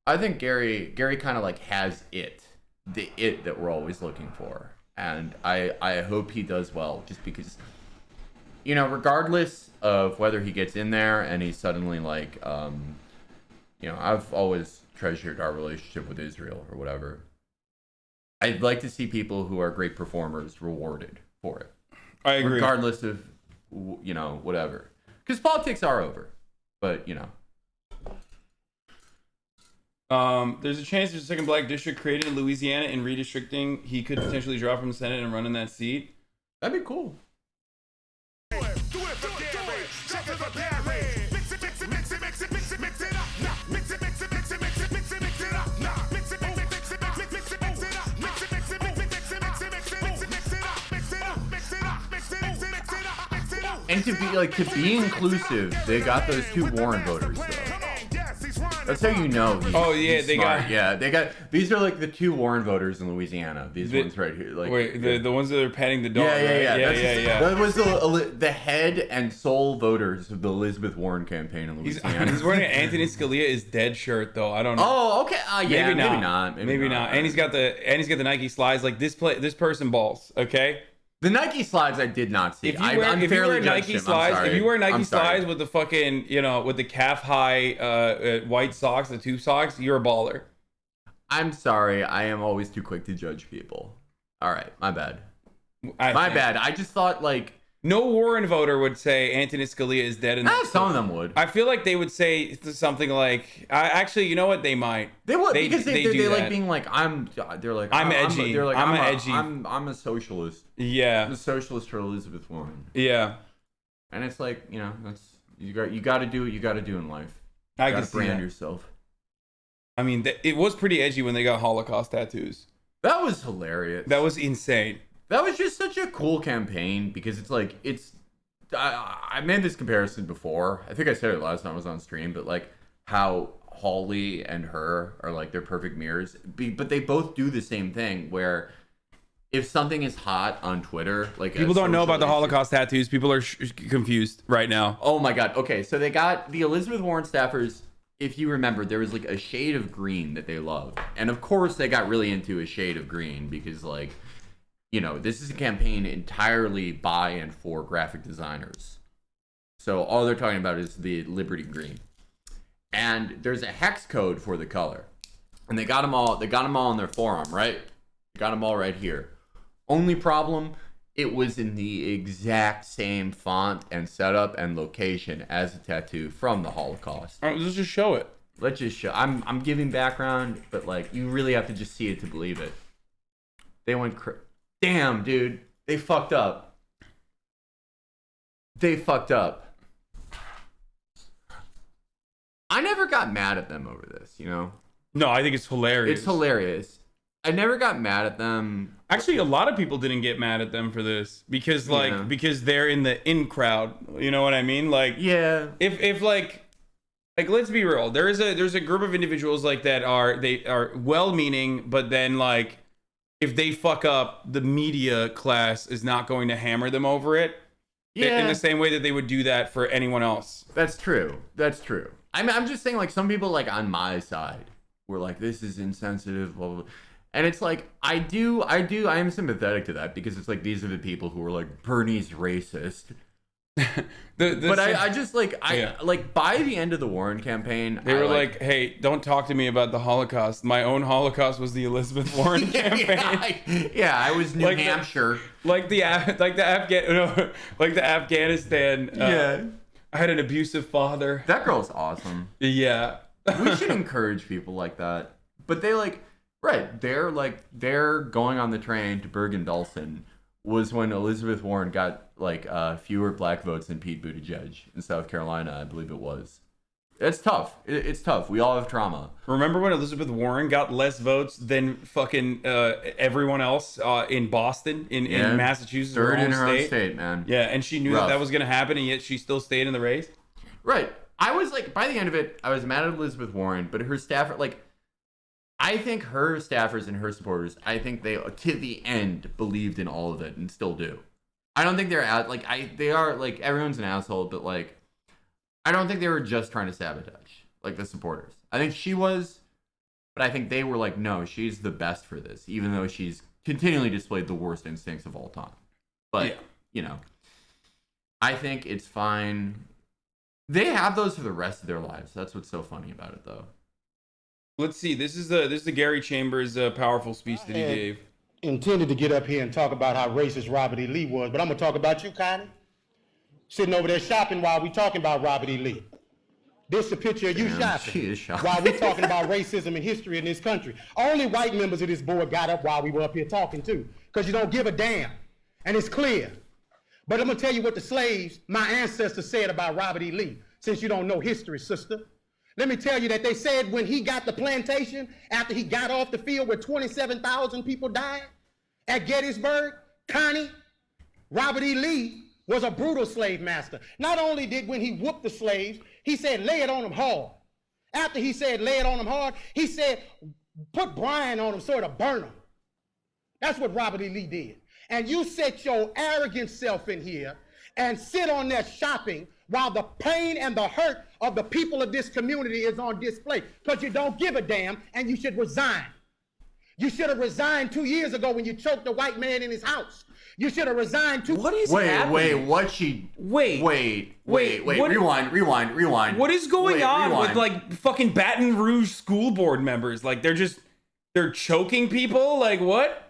I think Gary kind of like has the it that we're always looking for, and I hope he does well, just because, you know, regardless of whether he gets in there and he's suddenly like, you know, I've always treasured our relationship with Israel or whatever. I'd like to see people who are great performers rewarded for it. I agree. Regardless of, you know, whatever, because politics are over, but you know. There's a chance there's a second black district created in Louisiana, and redistricting, he could potentially drop from the Senate and run in that seat. That'd be cool. And to be inclusive, they got those 2 Warren voters though. That's how you know. He's smart. These are like the 2 Warren voters in Louisiana. These ones right here. Like, wait, the ones that are petting the dog. Yeah. Yeah. That was the head and sole voters of the Elizabeth Warren campaign in Louisiana. He's wearing an Anthony Scalia is dead shirt though. I don't know. Oh, okay. Yeah, maybe not. Maybe not. And he's got the Nike slides. Like this person balls. Okay. The Nike slides I did not see. If you wear Nike slides with the fucking, you know, with the calf high white socks, the tube socks, you're a baller. I'm sorry. I am always too quick to judge people. All right, my bad. My bad. I just thought like no Warren voter would say Anthony Scalia is dead. Some of them would. I feel like they would say something like, actually, you know what? They might. They would because they like being like I'm edgy. I'm a socialist. Yeah. I'm a socialist for Elizabeth Warren. Yeah. And it's like, you know, that's you got to do what you got to do in life. You got to brand yourself. I mean, it was pretty edgy when they got Holocaust tattoos. That was hilarious. That was insane. That was just such a cool campaign because it's like I made this comparison before. I think I said it last time I was on stream, but like how Holly and her are like their perfect mirrors, but they both do the same thing where if something is hot on Twitter, like people don't know about the Holocaust tattoos. People are confused right now. Oh my God. Okay. So they got the Elizabeth Warren staffers. If you remember, there was like a shade of green that they loved. And of course they got really into a shade of green because like, you know, this is a campaign entirely by and for graphic designers. So all they're talking about is the Liberty Green. And there's a hex code for the color. And they got them all on their forearm, right? They got them all right here. Only problem, it was in the exact same font and setup and location as a tattoo from the Holocaust. All right, let's just show it. Let's just show. I'm giving background, but like you really have to just see it to believe it. They went damn, dude. They fucked up. They fucked up. I never got mad at them over this, you know? No, I think it's hilarious. It's hilarious. I never got mad at them. Actually, a lot of people didn't get mad at them for this because because they're in the in crowd. You know what I mean? Like, yeah. If like let's be real. There's a group of individuals like that are well-meaning, but then like if they fuck up, the media class is not going to hammer them over it. Yeah. In the same way that they would do that for anyone else. That's true. That's true. I'm just saying, like, some people like on my side were like, this is insensitive, blah, blah, blah. And it's like, I am sympathetic to that because it's like, these are the people who are like, Bernie's racist. But I just like, like by the end of the Warren campaign, they were like, hey, don't talk to me about the Holocaust. My own Holocaust was the Elizabeth Warren campaign. I was New Hampshire. Like the Afghanistan. I had an abusive father. That girl's awesome. Yeah. We should encourage people like that. But they like, right, they're going on the train to Bergen-Belsen was when Elizabeth Warren got like fewer black votes than Pete Buttigieg in South Carolina, I believe it was. It's tough. It's tough. We all have trauma. Remember when Elizabeth Warren got less votes than fucking everyone else in Boston, in Massachusetts, third in her own state, man. Yeah, and she knew that was going to happen, and yet she still stayed in the race. Right. I was like, by the end of it, I was mad at Elizabeth Warren, but her staff, like, I think her staffers and her supporters, I think they, to the end, believed in all of it and still do. I don't think they are, like, everyone's an asshole, but, like, I don't think they were just trying to sabotage, like, the supporters. I think she was, but I think they were like, no, she's the best for this, even though she's continually displayed the worst instincts of all time. But, you know, I think it's fine. They have those for the rest of their lives. That's what's so funny about it, though. Let's see. This is the Gary Chambers powerful speech that he gave. Intended to get up here and talk about how racist Robert E. Lee was, but I'm gonna talk about you, Connie. Sitting over there shopping while we talking about Robert E. Lee. This is a picture of you shopping. She is shopping. While we talking about racism and history in this country. Only white members of this board got up while we were up here talking too, because you don't give a damn, and it's clear. But I'm gonna tell you what the slaves, my ancestors, said about Robert E. Lee, since you don't know history, sister. Let me tell you that they said when he got the plantation, after he got off the field where 27,000 people died at Gettysburg, Connie, Robert E. Lee was a brutal slave master. Not only did when he whooped the slaves, he said, lay it on them hard. After he said, lay it on them hard, he said, put brine on them so it'll burn them. That's what Robert E. Lee did. And you set your arrogant self in here and sit on there shopping while the pain and the hurt of the people of this community is on display, because you don't give a damn and you should resign. You should have resigned 2 years ago when you choked a white man in his house. You should have resigned What is happening? Wait, rewind. What is going on with like fucking Baton Rouge school board members? Like they're choking people? Like what?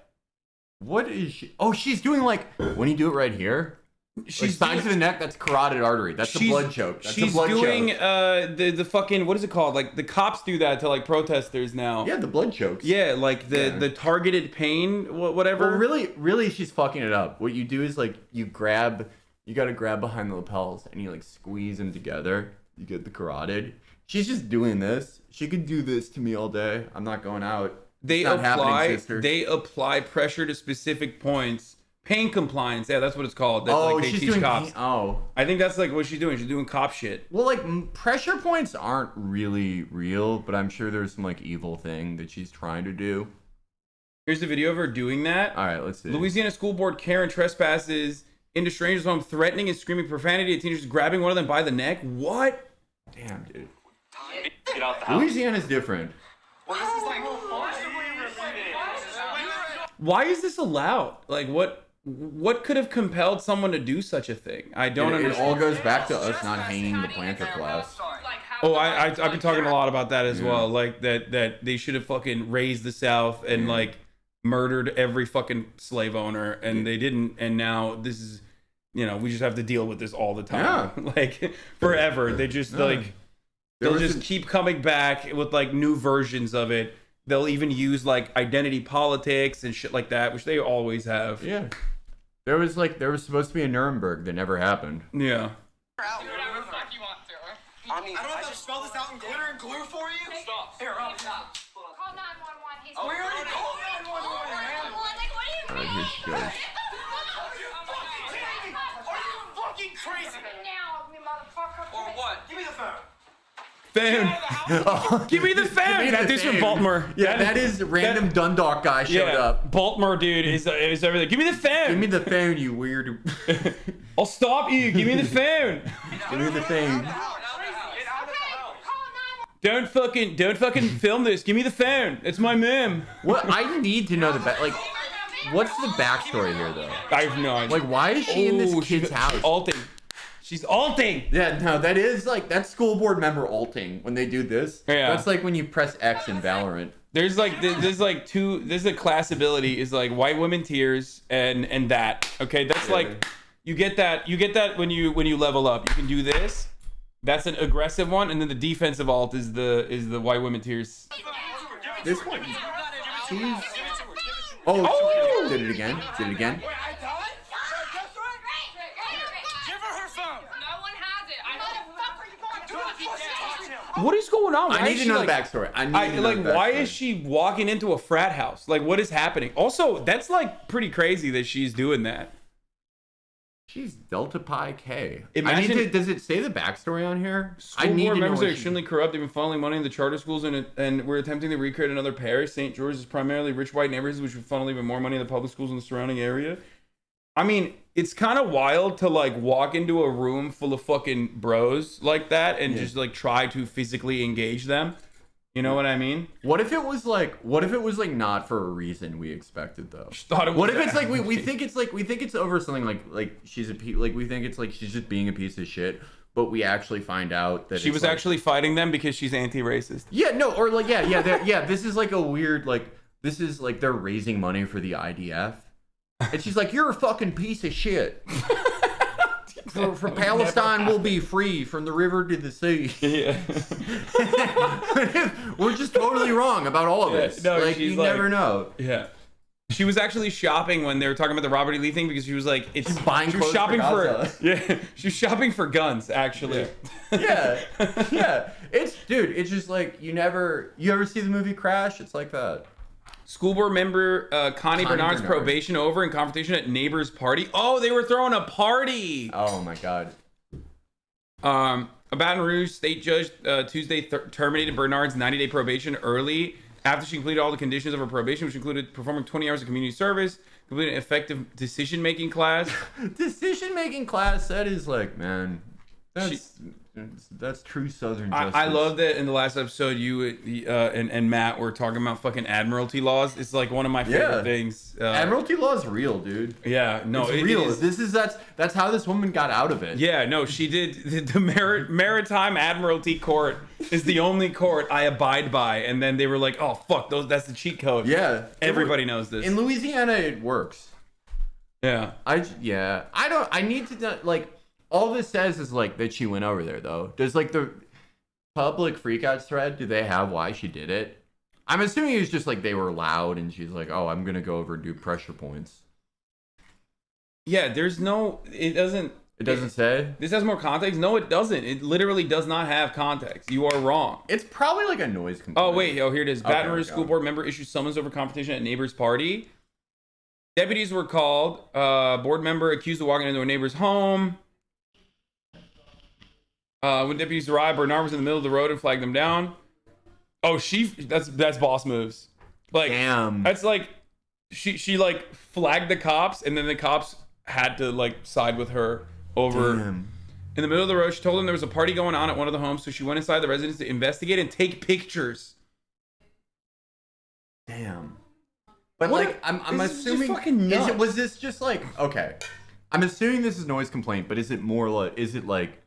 What is she? Oh, she's doing like, when you do it right here, she's like, to the neck, that's carotid artery. That's a blood choke. She's doing the fucking, what is it called? Like the cops do that to like protesters now. Yeah, the blood chokes. Yeah, like the targeted pain, whatever. Well, really, she's fucking it up. What you do is like you gotta grab behind the lapels and you like squeeze them together. You get the carotid. She's just doing this. She could do this to me all day. I'm not going out. They apply pressure to specific points. Pain compliance, yeah, that's what it's called. That, like, they she's teach doing cops. I think that's like what she's doing. She's doing cop shit. Well, like pressure points aren't really real, but I'm sure there's some like evil thing that she's trying to do. Here's the video of her doing that. All right, let's see. Louisiana school board Karen trespasses into strangers' home, threatening and screaming profanity at teenagers, grabbing one of them by the neck. What? Damn, dude. Get out the house. Louisiana's different. Why is this allowed? Like, what could have compelled someone to do such a thing? I don't understand. It all goes back to us not hanging the planter class. Oh, I've been talking a lot about that as well. Like that they should have fucking raised the South and like murdered every fucking slave owner, and they didn't, and now this is, you know, we just have to deal with this all the time. Yeah. Like forever. They just like they'll just keep coming back with like new versions of it. They'll even use like identity politics and shit like that, which they always have. Yeah. There was supposed to be a Nuremberg that never happened. Yeah. I mean, I don't have to spell this out in glitter and glue for you? Stop. Here, stop. Call 911. He's We already called 911, man. Like, what do you All right, mean? here she goes. Are you fucking crazy? Now, you motherfucker. Or what? Give me the phone. Phone. Give me the phone. This from Baltimore. Yeah, that is random Dundalk guy showed up. Baltimore dude is everything. Give me the phone. Give me the phone, you weird. I'll stop you. Give me the phone. Give me the phone. Don't fucking film this. Give me the phone. It's my mem. What? I need to know what's the backstory here, though? I have no idea. Like, why is she in this kid's house? She's alting. She's alting. Yeah, no, that's school board member alting when they do this. Yeah. That's like when you press X in Valorant. There's a class ability is like white women tears and that. Okay, that's like you get that when you level up. You can do this. That's an aggressive one, and then the defensive alt is the white women tears. This one. Oh, did it again. Did it again. Wait, I died? Give her her phone. No one has it. I know. Fuck, are you going to do? What is going on? I need to know the backstory. Why is she walking into a frat house? Like, what is happening? Also, that's like pretty crazy that she's doing that. She's Delta Pi K. Imagine, does it say the backstory on here? School board members are extremely corrupt. They've been funneling money into charter schools and we're attempting to recreate another parish. St. George is primarily rich white neighborhoods, which would funnel even more money into public schools in the surrounding area. I mean, it's kind of wild to like walk into a room full of fucking bros like that and just like try to physically engage them. You know what I mean? What if it was like not for a reason we expected though? What if it's like we think it's over something like she's we think it's like she's just being a piece of shit, but we actually find out that she was actually fighting them because she's anti-racist. Yeah, no, or like this is like a weird this is like they're raising money for the IDF, and she's like, you're a fucking piece of shit. For Palestine will be free from the river to the sea. Yeah. We're just totally wrong about all of this. No, like you never know. Yeah. She was actually shopping when they were talking about the Robert E. Lee thing because she was like, she's buying she was clothes shopping for she was shopping for guns actually. Yeah. It's just like you ever see the movie Crash? It's like that. School board member Connie Bernard's probation over in confrontation at neighbor's party. Oh, they were throwing a party. Oh my god. A Baton Rouge state judge Tuesday terminated Bernard's 90-day probation early after she completed all the conditions of her probation, which included performing 20 hours of community service, completing an effective decision-making class. Decision-making class, that is like, man, that's true Southern justice. I love that in the last episode you and Matt were talking about fucking admiralty laws. It's like one of my favorite things. Admiralty law is real, dude. Yeah, no, it's real. That's how this woman got out of it. Yeah, no, she did. The Maritime Admiralty Court is the only court I abide by. And then they were like, oh fuck, that's the cheat code. Yeah, everybody knows this. In Louisiana, it works. Yeah. I need to like. All this says is like that she went over there though. Does like the public freakouts thread, do they have why she did it? I'm assuming it's just like they were loud and she's like, oh, I'm gonna go over and do pressure points. Yeah, it doesn't say? This has more context? No, it doesn't. It literally does not have context. You are wrong. It's probably like a noise complaint. Oh wait, here it is. Baton Rouge school board member issues summons over confrontation at neighbor's party. Deputies were called. Board member accused of walking into a neighbor's home. When deputies arrived, Bernard was in the middle of the road and flagged them down. Oh, that's boss moves. Like, damn. That's like, she like flagged the cops, and then the cops had to like side with her over. Damn. In the middle of the road, she told them there was a party going on at one of the homes, so she went inside the residence to investigate and take pictures. Damn. But like, I'm assuming, fucking nuts. was this just like, okay, I'm assuming this is noise complaint, but is it like,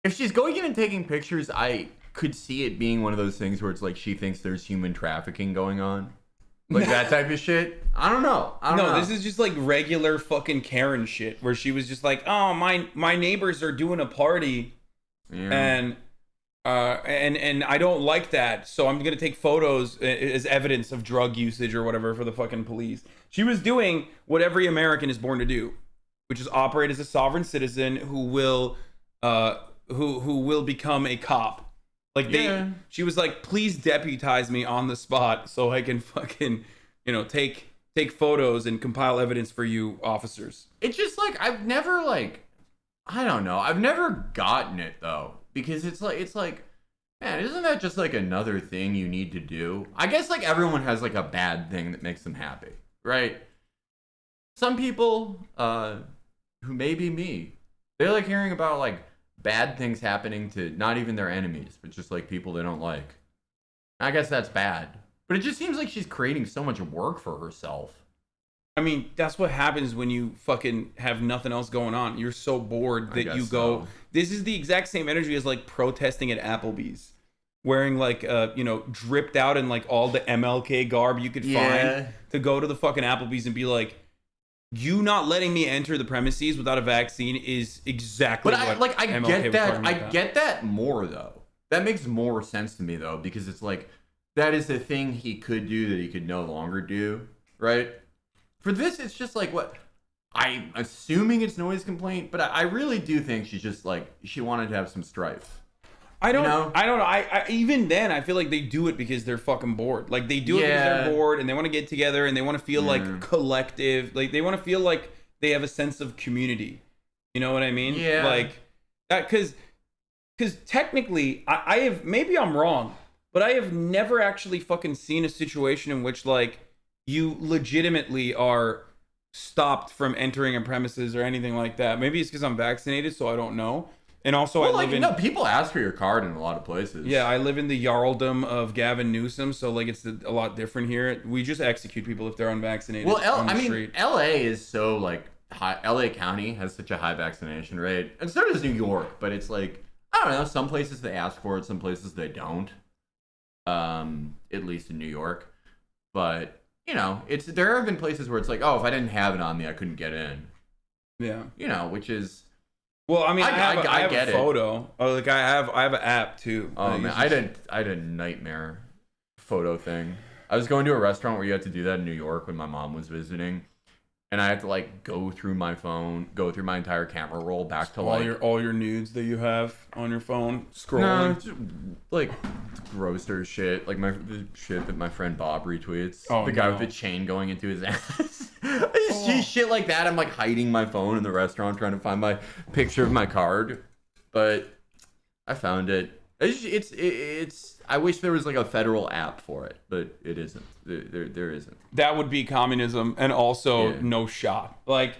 if she's going in and taking pictures, I could see it being one of those things where it's like she thinks there's human trafficking going on. Like that type of shit. I don't know. No, this is just like regular fucking Karen shit where she was just like, oh, my neighbors are doing a party and I don't like that, so I'm gonna take photos as evidence of drug usage or whatever for the fucking police. She was doing what every American is born to do, which is operate as a sovereign citizen who will become a cop. Like she was like, please deputize me on the spot so I can fucking, take photos and compile evidence for you officers. It's just like, I've never I don't know. I've never gotten it though, because it's like, man, isn't that just like another thing you need to do? I guess like everyone has like a bad thing that makes them happy, right? Some people, who may be me, they like hearing about like bad things happening to not even their enemies, but just like people they don't like. I guess that's bad. But it just seems like she's creating so much work for herself. I mean, that's what happens when you fucking have nothing else going on. You're so bored that you go... So. This is the exact same energy as like protesting at Applebee's. Wearing like, dripped out in like all the MLK garb you could find to go to the fucking Applebee's and be like, you not letting me enter the premises without a vaccine is exactly what I MLK get that. was I get that more though. That makes more sense to me though, because it's like that is the thing he could do that he could no longer do, right? For this, it's just like what I'm assuming it's noise complaint, but I really do think she's just like she wanted to have some strife. I don't know. I even then I feel like they do it because they're fucking bored. Like they do it because they're bored and they want to get together and they want to feel like collective. Like they want to feel like they have a sense of community. You know what I mean? Yeah. Like that because technically I have, maybe I'm wrong, but I have never actually fucking seen a situation in which like you legitimately are stopped from entering a premises or anything like that. Maybe it's because I'm vaccinated, so I don't know. And also, people ask for your card in a lot of places. Yeah, I live in the Jarldom of Gavin Newsom, so like it's a lot different here. We just execute people if they're unvaccinated. Well, on the street. LA is so like high. LA County has such a high vaccination rate, and so does New York. But it's like I don't know. Some places they ask for it, some places they don't. At least in New York, but there have been places where it's like, oh, if I didn't have it on me, I couldn't get in. Yeah. Which is. Well, I mean, I have get a photo. Oh, like I have an app too. Oh man, I had a nightmare photo thing. I was going to a restaurant where you had to do that in New York when my mom was visiting, and I had to like go through my phone, go through my entire camera roll back to all your nudes that you have on your phone scrolling. No, just, like grocer shit, like the shit that my friend Bob retweets. Oh, the guy with the chain going into his ass. Shit like that. I'm like hiding my phone in the restaurant trying to find my picture of my card, but I found it. It's I wish there was like a federal app for it, but it isn't. There isn't. That would be communism, and also no shot. Like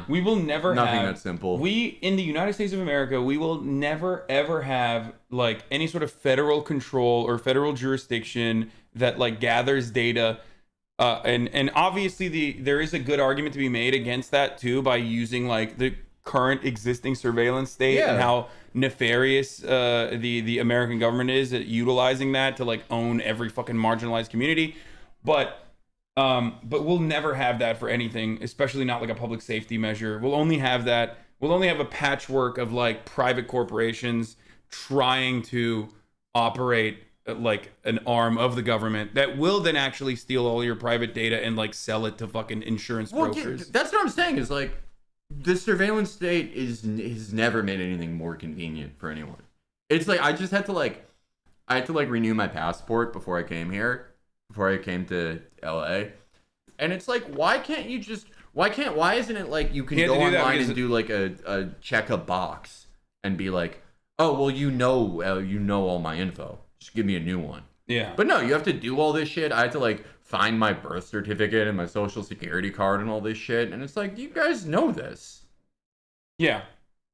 we will never nothing have, that simple. We in the United States of America, we will never ever have like any sort of federal control or federal jurisdiction that like gathers data. And obviously there is a good argument to be made against that too by using like the current existing surveillance state and how nefarious the American government is at utilizing that to like own every fucking marginalized community, but we'll never have that for anything, especially not like a public safety measure. We'll only have a patchwork of like private corporations trying to operate like an arm of the government that will then actually steal all your private data and like sell it to fucking insurance brokers. That's what I'm saying is like the surveillance state has never made anything more convenient for anyone. It's like I had to renew my passport before I came to LA. And it's like why isn't it like you can go online and do like a check a box and be like, oh well you know all my info. Just give me a new one. Yeah. But no, you have to do all this shit. I had to like find my birth certificate and my social security card and all this shit. And it's like, you guys know this. Yeah.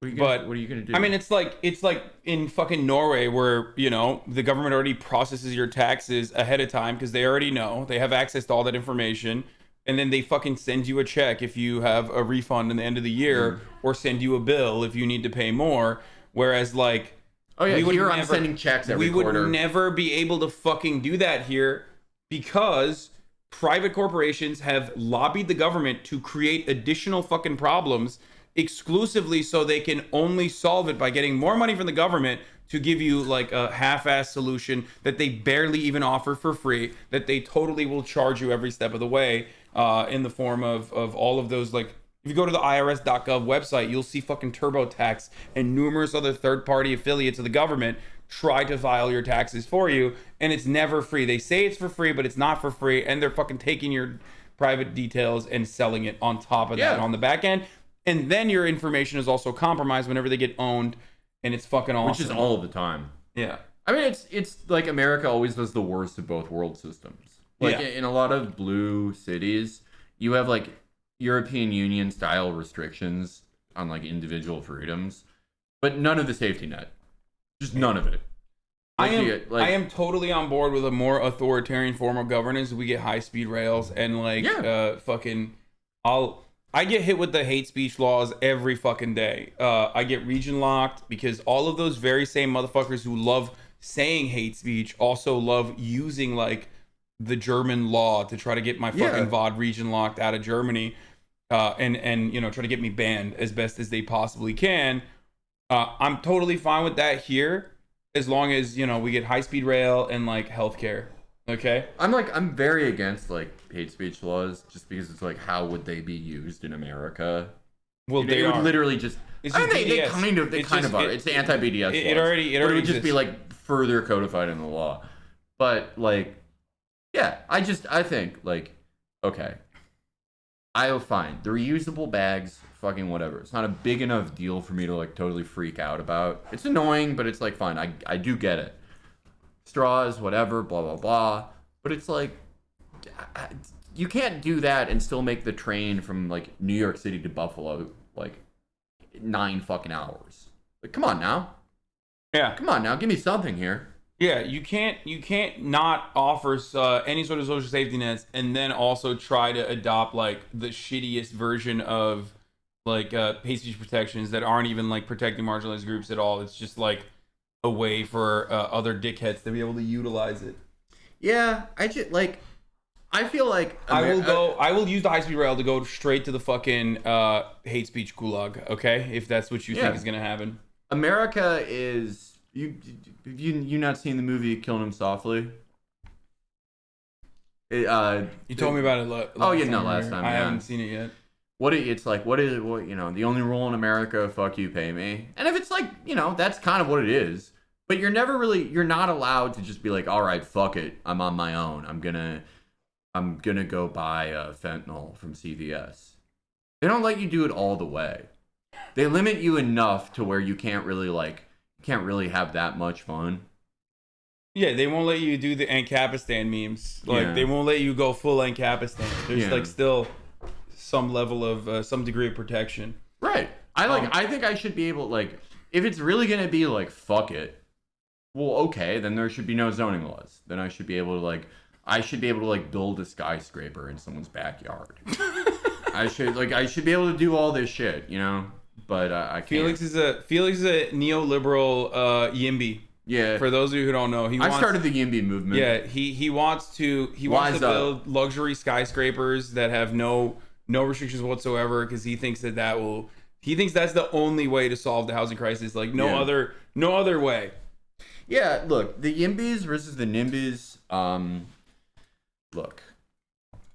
What are you gonna do? I mean, it's like in fucking Norway where, the government already processes your taxes ahead of time because they already know. They have access to all that information. And then they fucking send you a check if you have a refund in the end of the year or send you a bill if you need to pay more. Whereas like, oh yeah, here I'm sending checks every quarter. We would never be able to fucking do that here because private corporations have lobbied the government to create additional fucking problems exclusively so they can only solve it by getting more money from the government to give you like a half-ass solution that they barely even offer for free, that they totally will charge you every step of the way, in the form of all of those, like, if you go to the irs.gov website, you'll see fucking TurboTax and numerous other third-party affiliates of the government try to file your taxes for you, and it's never free. They say it's for free, but it's not for free, and they're fucking taking your private details and selling it on top of that on the back end. And then your information is also compromised whenever they get owned, and it's fucking awesome. Which is all of the time. Yeah. I mean, it's like America always does the worst of both world systems. Like in a lot of blue cities, you have like European Union style restrictions on like individual freedoms, but none of the safety net. Just none of it. I am totally on board with a more authoritarian form of governance. We get high speed rails and like I get hit with the hate speech laws every fucking day. I get region locked because all of those very same motherfuckers who love saying hate speech also love using like the German law to try to get my fucking VOD region locked out of Germany, and you know, try to get me banned as best as they possibly can. I'm totally fine with that here, as long as, you know, we get high speed rail and like healthcare. Okay. I'm very against like hate speech laws just because it's like, how would they be used in America? Well, they would are literally just. I mean, they kind of are. It's the anti-BDS. It already but it would exists. just be like further codified in the law. But like, yeah, I think like, okay, fine. The reusable bags, fucking whatever. It's not a big enough deal for me to like totally freak out about. It's annoying, but it's like fine. I do get it. Straws, whatever, blah blah blah. But it's like, you can't do that and still make the train from like New York City to Buffalo like 9 fucking hours. Like, come on now. Yeah. Come on now. Give me something here. Yeah, you can't not offer any sort of social safety nets and then also try to adopt like the shittiest version of like hate speech protections that aren't even like protecting marginalized groups at all. It's just like a way for other dickheads to be able to utilize it. Yeah, I feel like I will use the high speed rail to go straight to the fucking hate speech gulag. Okay, if that's what you think is gonna happen. America is. You not seen the movie Killing Him Softly? You told me about it last time. I haven't seen it yet. What you know, the only rule in America, fuck you, pay me. And if it's like, you know, that's kind of what it is. But you're not allowed to just be like, all right, fuck it, I'm on my own. I'm gonna go buy fentanyl from CVS. They don't let you do it all the way. They limit you enough to where you can't really have that much fun. Yeah, they won't let you do the Ancapistan memes. Like, they won't let you go full Ancapistan. There's like still some level of some degree of protection. Right. I think I should be able, like, if it's really gonna be like, fuck it, well, okay, then there should be no zoning laws. Then I should be able to build a skyscraper in someone's backyard. I should be able to do all this shit, you know. But I can't. Felix is a neoliberal YIMBY. Yeah. For those of you who don't know, I started the YIMBY movement. Yeah, he wants to build luxury skyscrapers that have no restrictions whatsoever, because he thinks that's the only way to solve the housing crisis. Like no other way. Yeah, look, the YIMBYs versus the NIMBYs. Look,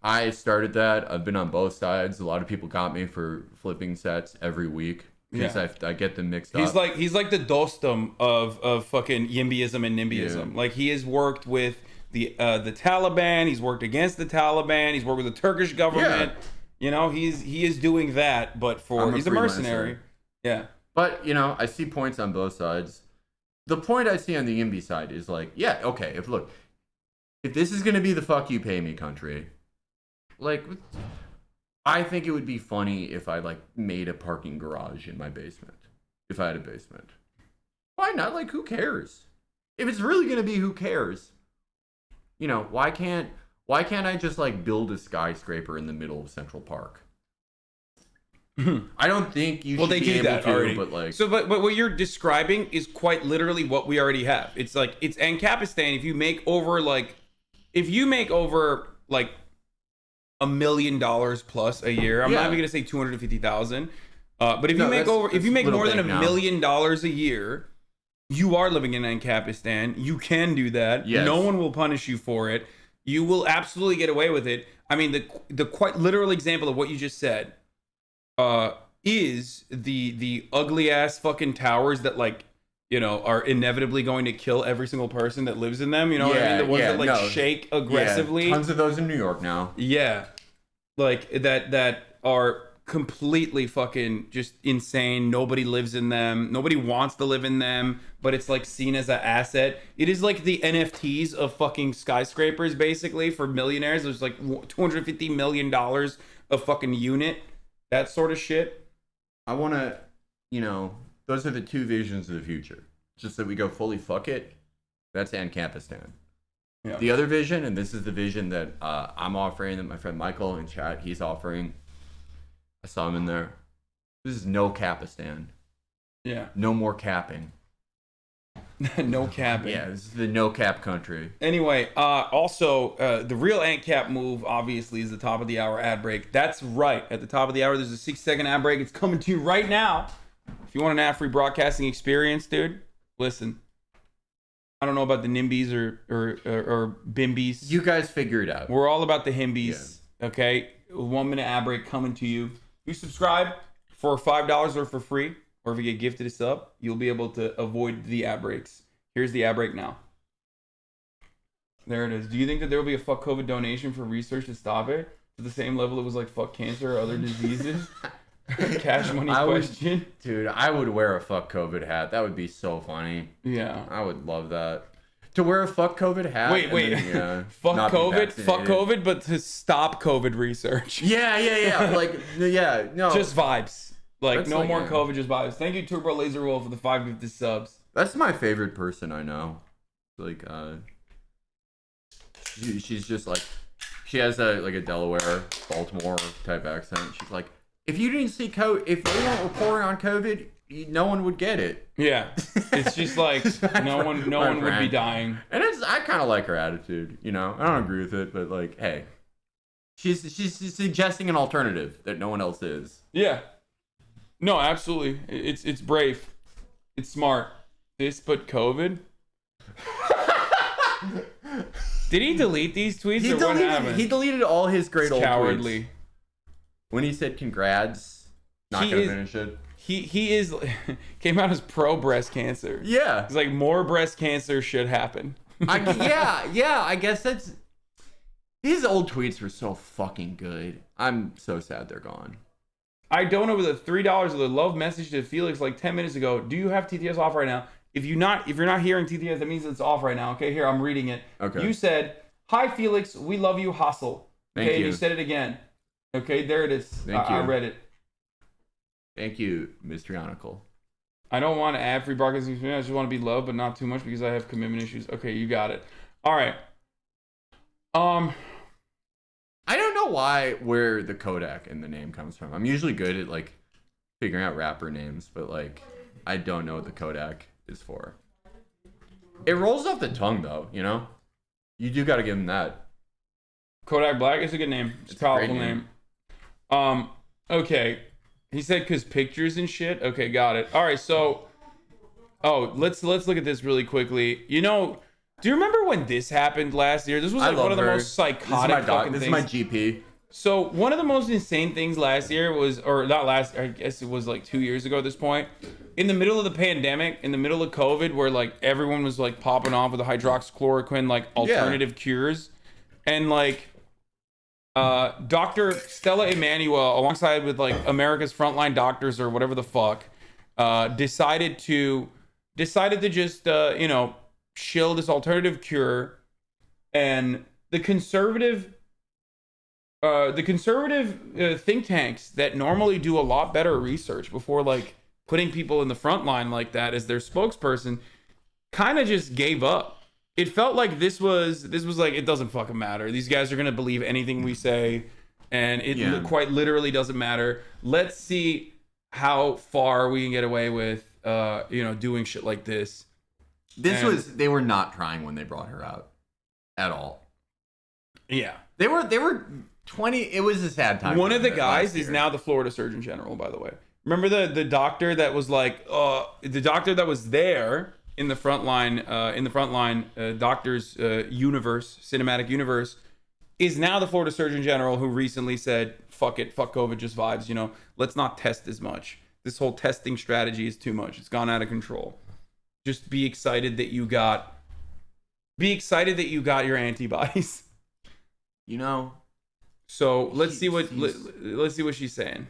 I started that. I've been on both sides. A lot of people got me for flipping sets every week because I get them mixed up. He's like the Dostum of fucking YIMBYism and NIMBYism. Yeah. Like, he has worked with the Taliban. He's worked against the Taliban. He's worked with the Turkish government. Yeah. You know, he is doing that, but he's a mercenary. Yeah. But, you know, I see points on both sides. The point I see on the YIMBY side is like, yeah, okay, if this is going to be the fuck you pay me country, like, I think it would be funny if I like made a parking garage in my basement. If I had a basement, why not? Like, who cares? If it's really gonna be, who cares? You know, why can't I just like build a skyscraper in the middle of Central Park? I don't think you should be able to, already. But like, but what you're describing is quite literally what we already have. It's like, it's Ancapistan. If you make over like $1 million plus a year. I'm not even gonna say 250,000. But if you make more than $1 million a year, you are living in Ancapistan. You can do that. Yes. No one will punish you for it. You will absolutely get away with it. I mean, the quite literal example of what you just said is the ugly ass fucking towers that like, you know, are inevitably going to kill every single person that lives in them. You know what I mean? The ones that like shake aggressively. Yeah, tons of those in New York now. Yeah, like that are completely fucking just insane. Nobody lives in them. Nobody wants to live in them, but it's like seen as an asset. It is like the NFTs of fucking skyscrapers, basically, for millionaires. There's like $250 million a fucking unit. That sort of shit. I want to, you know, those are the two visions of the future. Just that we go fully fuck it. That's Ancapistan. Yeah. The other vision, and this is the vision that I'm offering, that my friend Michael in chat, he's offering. I saw him in there. This is no Capistan. Yeah. No more capping. No capping. Yeah, this is the no cap country. Anyway, also, the real ant cap move, obviously, is the top of the hour ad break. That's right. At the top of the hour, there's a 6-second ad break. It's coming to you right now. If you want an ad-free broadcasting experience, dude, listen. I don't know about the NIMBYs or BIMBYs. You guys figure it out. We're all about the HIMBYs, okay? 1 minute ad break coming to you. You subscribe for $5 or for free, or if you get gifted a sub, you'll be able to avoid the ad breaks. Here's the ad break now. There it is. Do you think that there will be a fuck COVID donation for research to stop it? To the same level it was like fuck cancer or other diseases? Cash money question. Dude, I would wear a fuck COVID hat. That would be so funny. Yeah. I would love that. To wear a fuck COVID hat. Wait. Then, fuck COVID, but to stop COVID research. Yeah. Like, yeah, no. Just vibes. Like, That's no like, more yeah. COVID, just vibes. Thank you, Turbo Laser Wolf, for the 5 gifted subs. That's my favorite person I know. Like, she's just like, she has a Delaware, Baltimore type accent. She's like, if you didn't see if they weren't reporting on COVID, no one would get it. Yeah, it's just like no one would be dying. And I kind of like her attitude. You know, I don't agree with it, but like, hey, she's suggesting an alternative that no one else is. Yeah, no, absolutely. It's brave. It's smart. This but COVID. Did he delete these tweets or what happened? He deleted all his great old cowardly. Tweets. When he said congrats, not gonna finish it. He is came out as pro breast cancer. Yeah, he's like more breast cancer should happen. I guess that's. His old tweets were so fucking good. I'm so sad they're gone. I donated with a $3 with a love message to Felix like 10 minutes ago. Do you have TTS off right now? If you're not hearing TTS, that means it's off right now. Okay, here I'm reading it. Okay. You said, "Hi Felix, we love you, hustle." Okay, Thank you. And you said it again. Okay, there it is. Thank you. I read it. Thank you, Mr. Yonicle. I don't want an ad-free broadcasting experience. I just want to be loved, but not too much because I have commitment issues. Okay, you got it. All right. I don't know where the Kodak in the name comes from. I'm usually good at like figuring out rapper names, but like I don't know what the Kodak is for. It rolls off the tongue though, you know? You do got to give him that. Kodak Black is a good name. It's a powerful name. Okay. He said because pictures and shit. Okay, got it. All right, so let's look at this really quickly. You know, do you remember when this happened last year? This was like one of the most psychotic fucking things. This is my GP. So one of the most insane things last year was, or not last, I guess it was like 2 years ago at this point, in the middle of the pandemic, in the middle of COVID, where like everyone was like popping off with the hydroxychloroquine, like alternative cures. And like Dr. Stella Emanuel, alongside with like America's Frontline Doctors or whatever the fuck, decided to just, shill this alternative cure. And the conservative think tanks that normally do a lot better research before like putting people in the front line like that as their spokesperson kind of just gave up. It felt like this was like, it doesn't fucking matter. These guys are going to believe anything we say, and it quite literally doesn't matter. Let's see how far we can get away with doing shit like this. They were not trying when they brought her out at all. Yeah. They were It was a sad time. One of the guys is now the Florida Surgeon General, by the way. Remember the doctor that was like, the doctor that was there in the front line, doctor's universe, cinematic universe, is now the Florida Surgeon General, who recently said, fuck it, fuck COVID, just vibes, you know, let's not test as much. This whole testing strategy is too much. It's gone out of control. Just be excited that you got your antibodies. You know. So let's see what she's saying.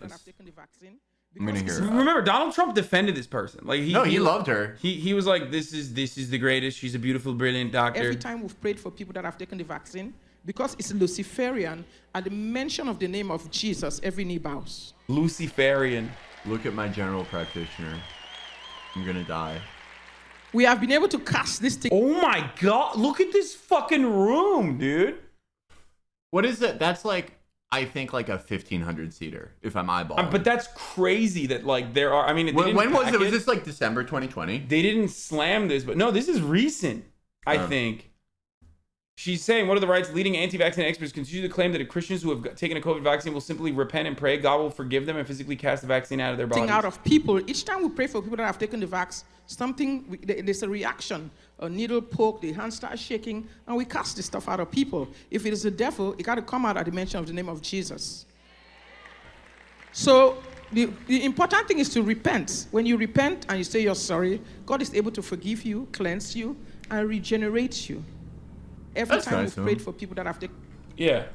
I'm gonna hear. Remember, Donald Trump defended this person. Like he loved her. He was like, this is the greatest. She's a beautiful, brilliant doctor. Every time we've prayed for people that have taken the vaccine, because it's Luciferian, at the mention of the name of Jesus, every knee bows. Luciferian. Look at my general practitioner. I'm gonna die. We have been able to cast this thing. Oh my God! Look at this fucking room, dude. What is it? That's like, I think like a 1,500 seater, if I'm eyeballing. But that's crazy that like there are. I mean, when was it? Was this like December 2020? They didn't slam this, but no, this is recent. I think. She's saying, one of the rights leading anti-vaccine experts continue to claim that Christians who have taken a COVID vaccine will simply repent and pray God will forgive them and physically cast the vaccine out of their bodies. Out of people. Each time we pray for people that have taken the vax, there's a reaction. A needle poke, the hand starts shaking, and we cast this stuff out of people. If it is the devil, it got to come out at the mention of the name of Jesus. So the important thing is to repent. When you repent and you say you're sorry, God is able to forgive you, cleanse you, and regenerate you. Every time we've prayed for people that have taken... Yeah.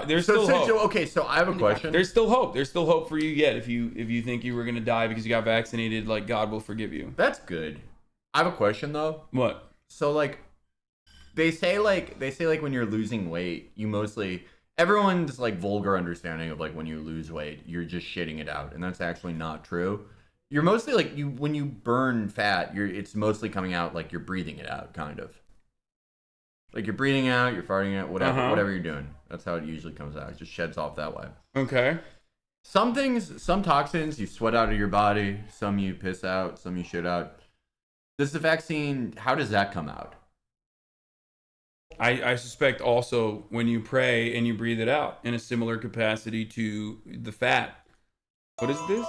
There's still hope. Okay, so I have a question. There's still hope. There's still hope for you yet. If you think you were going to die because you got vaccinated, like, God will forgive you. That's good. I have a question, though. What? So, like, they say when you're losing weight, you mostly... Everyone's, like, vulgar understanding of, like, when you lose weight, you're just shitting it out. And that's actually not true. You're mostly, like, when you burn fat, it's mostly coming out like you're breathing it out, kind of. Like you're breathing out, you're farting out, whatever you're doing. That's how it usually comes out. It just sheds off that way. Okay. Some toxins you sweat out of your body. Some you piss out. Some you shit out. Does the vaccine, how does that come out? I suspect also when you pray and you breathe it out in a similar capacity to the fat. What is this?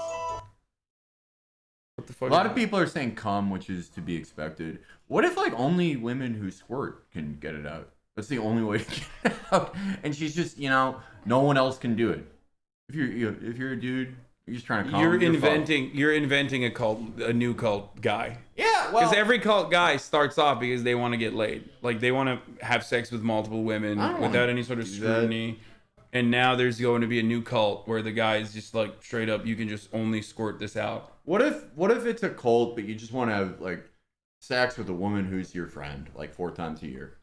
What the fuck? A lot of people are saying cum, which is to be expected. What if like only women who squirt can get it out? That's the only way to get it out. And she's just, no one else can do it. If you're a dude, you're just trying to cum. You're inventing a new cult guy. Yeah, well, because every cult guy starts off because they want to get laid. Like they want to have sex with multiple women without any sort of scrutiny. And now there's going to be a new cult where the guy is just like straight up, you can just only squirt this out. What if it's a cult, but you just want to have like sex with a woman who's your friend like 4 times a year?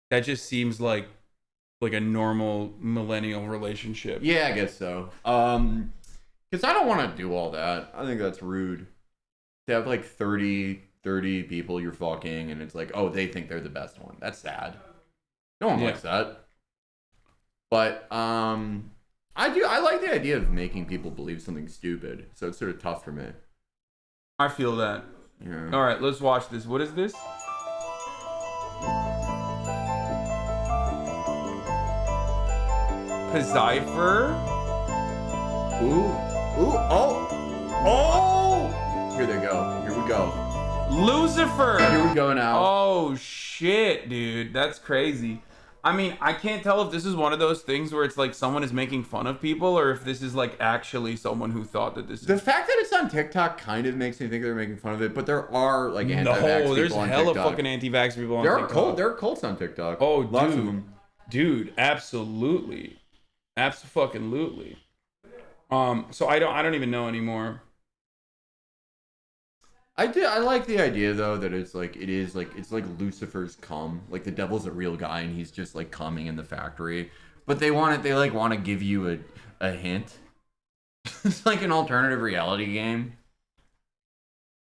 That just seems like a normal millennial relationship. Yeah, I guess so. Because I don't want to do all that. I think that's rude. To have like 30 people you're fucking, and it's like, oh, they think they're the best one. That's sad. No one likes that. But I like the idea of making people believe something stupid. So it's sort of tough for me. I feel that. Yeah. All right, let's watch this. What is this? Pizzypher? Oh! Here they go. Here we go. Lucifer! Here we go now. Oh, shit, dude. That's crazy. I mean, I can't tell if this is one of those things where it's like someone is making fun of people or if this is like actually someone who thought that this is... The fact that it's on TikTok kind of makes me think they're making fun of it, but there are like anti-vax people there's on hella TikTok. fucking anti-vax people on TikTok. There are cults on TikTok. Oh, Lots of them. Dude, absolutely. Abso-fucking-lutely. So I don't even know anymore. I like the idea though that it's like Lucifer's cum. Like the devil's a real guy and he's just like coming in the factory. But they want to give you a hint. It's like an alternative reality game.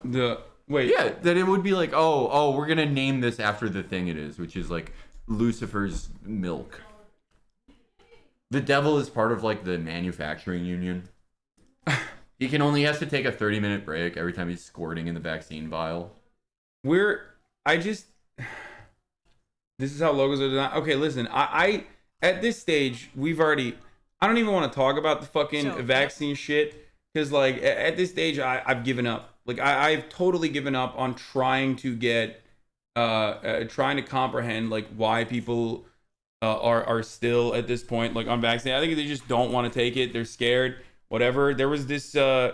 Yeah, that it would be like, oh, we're gonna name this after the thing it is, which is like Lucifer's milk. The devil is part of like the manufacturing union. He has to take a 30-minute break every time he's squirting in the vaccine vial. This is how logos are designed. Okay, listen, I at this stage, I don't even want to talk about the fucking vaccine shit because, like, at this stage, I've given up. Like, I've totally given up on trying to trying to comprehend, like, why people are still at this point, like, unvaccinated. I think they just don't want to take it. They're scared, whatever. There was this, I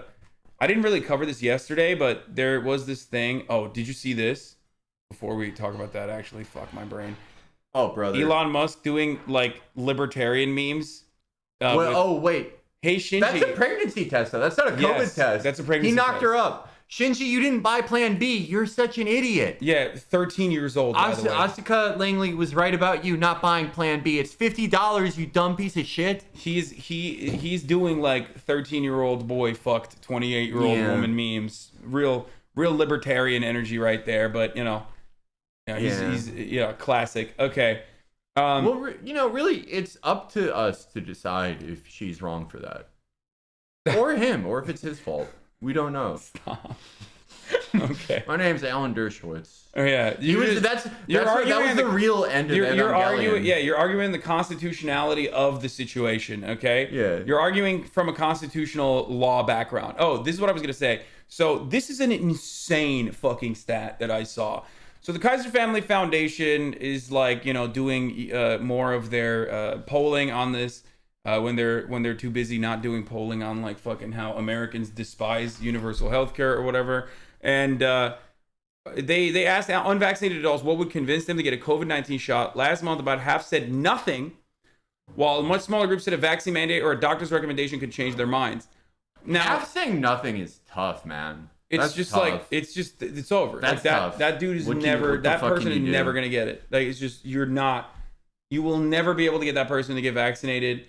didn't really cover this yesterday, but there was this thing. Oh, did you see this? Before we talk about that, actually, fuck my brain. Oh, brother. Elon Musk doing, like, libertarian memes. Wait. Hey, Shinji. That's a pregnancy test, though. That's not a COVID test. That's a pregnancy test. He knocked test. her up. Shinji, you didn't buy Plan B. You're such an idiot. Yeah, 13 years old, by the way. Asuka Langley was right about you not buying Plan B. It's $50, you dumb piece of shit. He's doing, like, 13-year-old boy fucked 28-year-old woman memes. Real libertarian energy right there, but, he's classic. Okay. Well, really, it's up to us to decide if she's wrong for that. Or him, or if it's his fault. We don't know. Stop. Okay. My name's Alan Dershowitz. Oh, yeah. That was the real end of Evangelion. You're arguing the constitutionality of the situation, okay? Yeah. You're arguing from a constitutional law background. Oh, this is what I was going to say. So this is an insane fucking stat that I saw. So the Kaiser Family Foundation is, like, doing more of their polling on this when they're too busy not doing polling on, like, fucking how Americans despise universal health care or whatever. And they asked unvaccinated adults what would convince them to get a COVID-19 shot. Last month, about half said nothing, while a much smaller group said a vaccine mandate or a doctor's recommendation could change their minds. Now, half saying nothing is tough, man. It's over. That's tough. That dude is that person is never going to get it. Like, it's just, you will never be able to get that person to get vaccinated.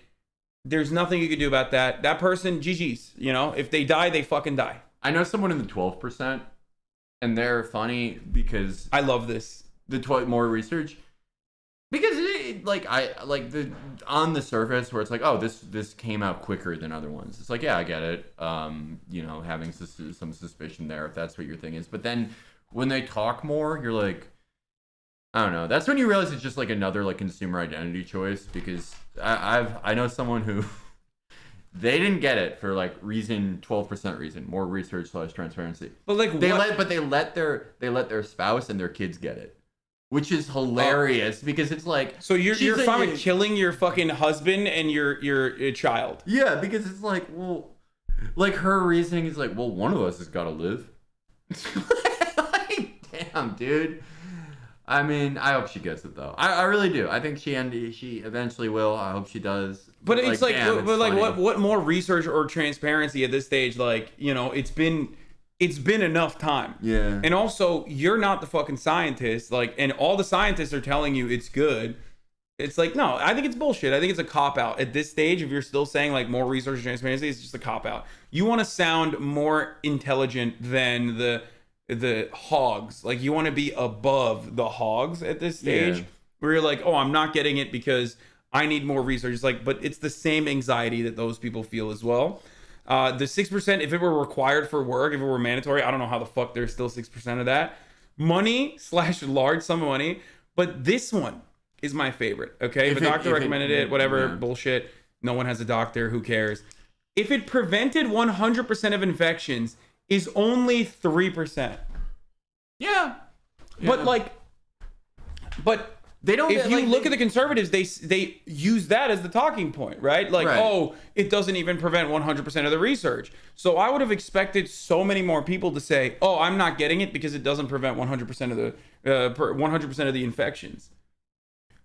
There's nothing you can do about that. That person, GG's, if they die, they fucking die. I know someone in the 12%, and they're funny because I love this. More research. Because on the surface where it's like, oh, this came out quicker than other ones. It's like, yeah, I get it. Having some suspicion there if that's what your thing is. But then when they talk more, you're like, I don't know. That's when you realize it's just like another, like, consumer identity choice. Because I know someone who they didn't get it for, like, 12% reason, more research / transparency. But, like, they let their spouse and their kids get it. Which is hilarious because it's like, so you're fine with killing your fucking husband and your child. Yeah, because it's like, well, like, her reasoning is like, well, one of us has got to live. Like, damn, dude. I mean, I hope she gets it though. I really do. I think she eventually will. I hope she does. But it's like, what more research or transparency at this stage? Like, it's been enough time. Yeah. And also, you're not the fucking scientist. Like, and all the scientists are telling you it's good. It's like, no, I think it's bullshit. I think it's a cop-out. At this stage, if you're still saying, like, more research and transparency, it's just a cop-out. You want to sound more intelligent than the hogs. Like, you want to be above the hogs at this stage. Yeah. Where you're like, oh, I'm not getting it because I need more research. It's like, but it's the same anxiety that those people feel as well. The 6%, if it were required for work, if it were mandatory, I don't know how the fuck there's still 6% of that. Money / large sum of money. But this one is my favorite, okay? If a doctor recommended it, whatever, bullshit. No one has a doctor, who cares? If it prevented 100% of infections, is only 3%. Yeah. But they don't. If you look at the conservatives, they use that as the talking point, right? Like, oh, it doesn't even prevent 100% of the research. So I would have expected so many more people to say, oh, I'm not getting it because it doesn't prevent 100% of the 100% of the infections.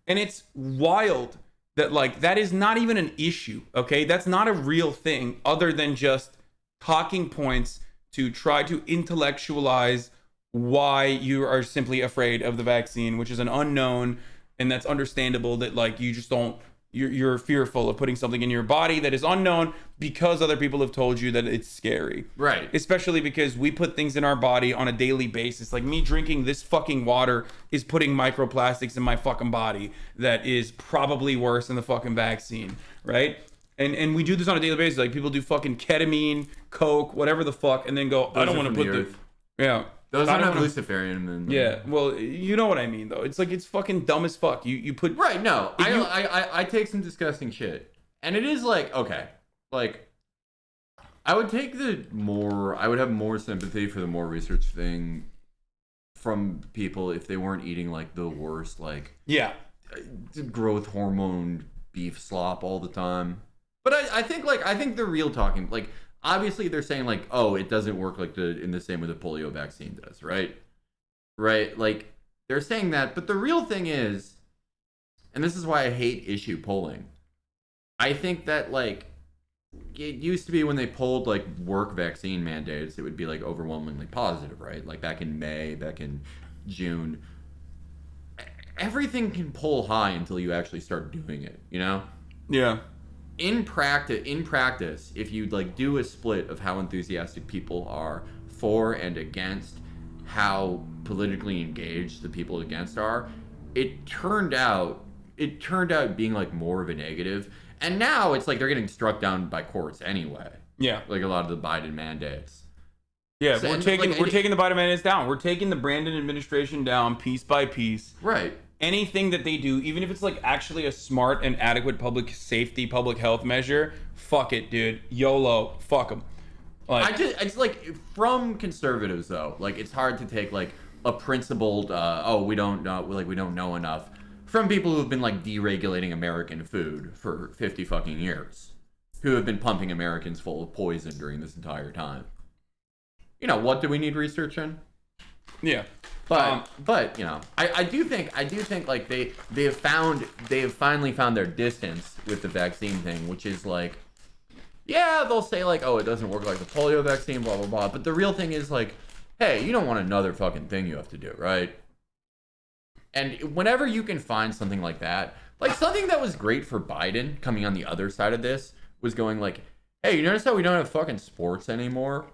And it's wild that, like, that is not even an issue. Okay, that's not a real thing other than just talking points to try to intellectualize why you are simply afraid of the vaccine, which is an unknown, and that's understandable that, like, you just don't, you're fearful of putting something in your body that is unknown because other people have told you that it's scary. Right. Especially because we put things in our body on a daily basis. Like, me drinking this fucking water is putting microplastics in my fucking body that is probably worse than the fucking vaccine, right? And we do this on a daily basis. Like, people do fucking ketamine, coke, whatever the fuck, and then go, I don't want to put the... Yeah. Those don't have Luciferian in them. Yeah, well, you know what I mean, though. It's like, it's fucking dumb as fuck. You put... Right, no. I take some disgusting shit. And it is like, okay, like, I would have more sympathy for the more research thing from people if they weren't eating, like, the worst, like... Yeah. Growth hormone beef slop all the time. But I think the real talking, like, obviously they're saying, like, oh, it doesn't work like in the same way the polio vaccine does, right? Right? Like, they're saying that, but the real thing is, and this is why I hate issue polling, I think that, like, it used to be when they polled, like, work vaccine mandates, it would be, like, overwhelmingly positive, right? Like, back in May, back in June. Everything can poll high until you actually start doing it, you know? Yeah. In practice, if you, like, do a split of how enthusiastic people are for and against how politically engaged the people against are, it turned out being, like, more of a negative. And now it's like they're getting struck down by courts anyway. Yeah. Like a lot of the Biden mandates. Yeah, So, we're taking the Biden mandates down. We're taking the Brandon administration down piece by piece. Right. Anything that they do, even if it's like actually a smart and adequate public safety, public health measure, fuck it, dude. YOLO, fuck them. Like, it's like, from conservatives though, like, it's hard to take, like, a principled, we don't know enough, from people who have been, like, deregulating American food for 50 fucking years, who have been pumping Americans full of poison during this entire time. You know, what do we need research in? Yeah. But you know, I do think like they have finally found their distance with the vaccine thing, which is like, yeah, they'll say like, oh, it doesn't work like the polio vaccine, blah blah blah. But the real thing is like, hey, you don't want another fucking thing you have to do, right? And whenever you can find something like that, like something that was great for Biden coming on the other side of this was going like, hey, you notice how we don't have fucking sports anymore?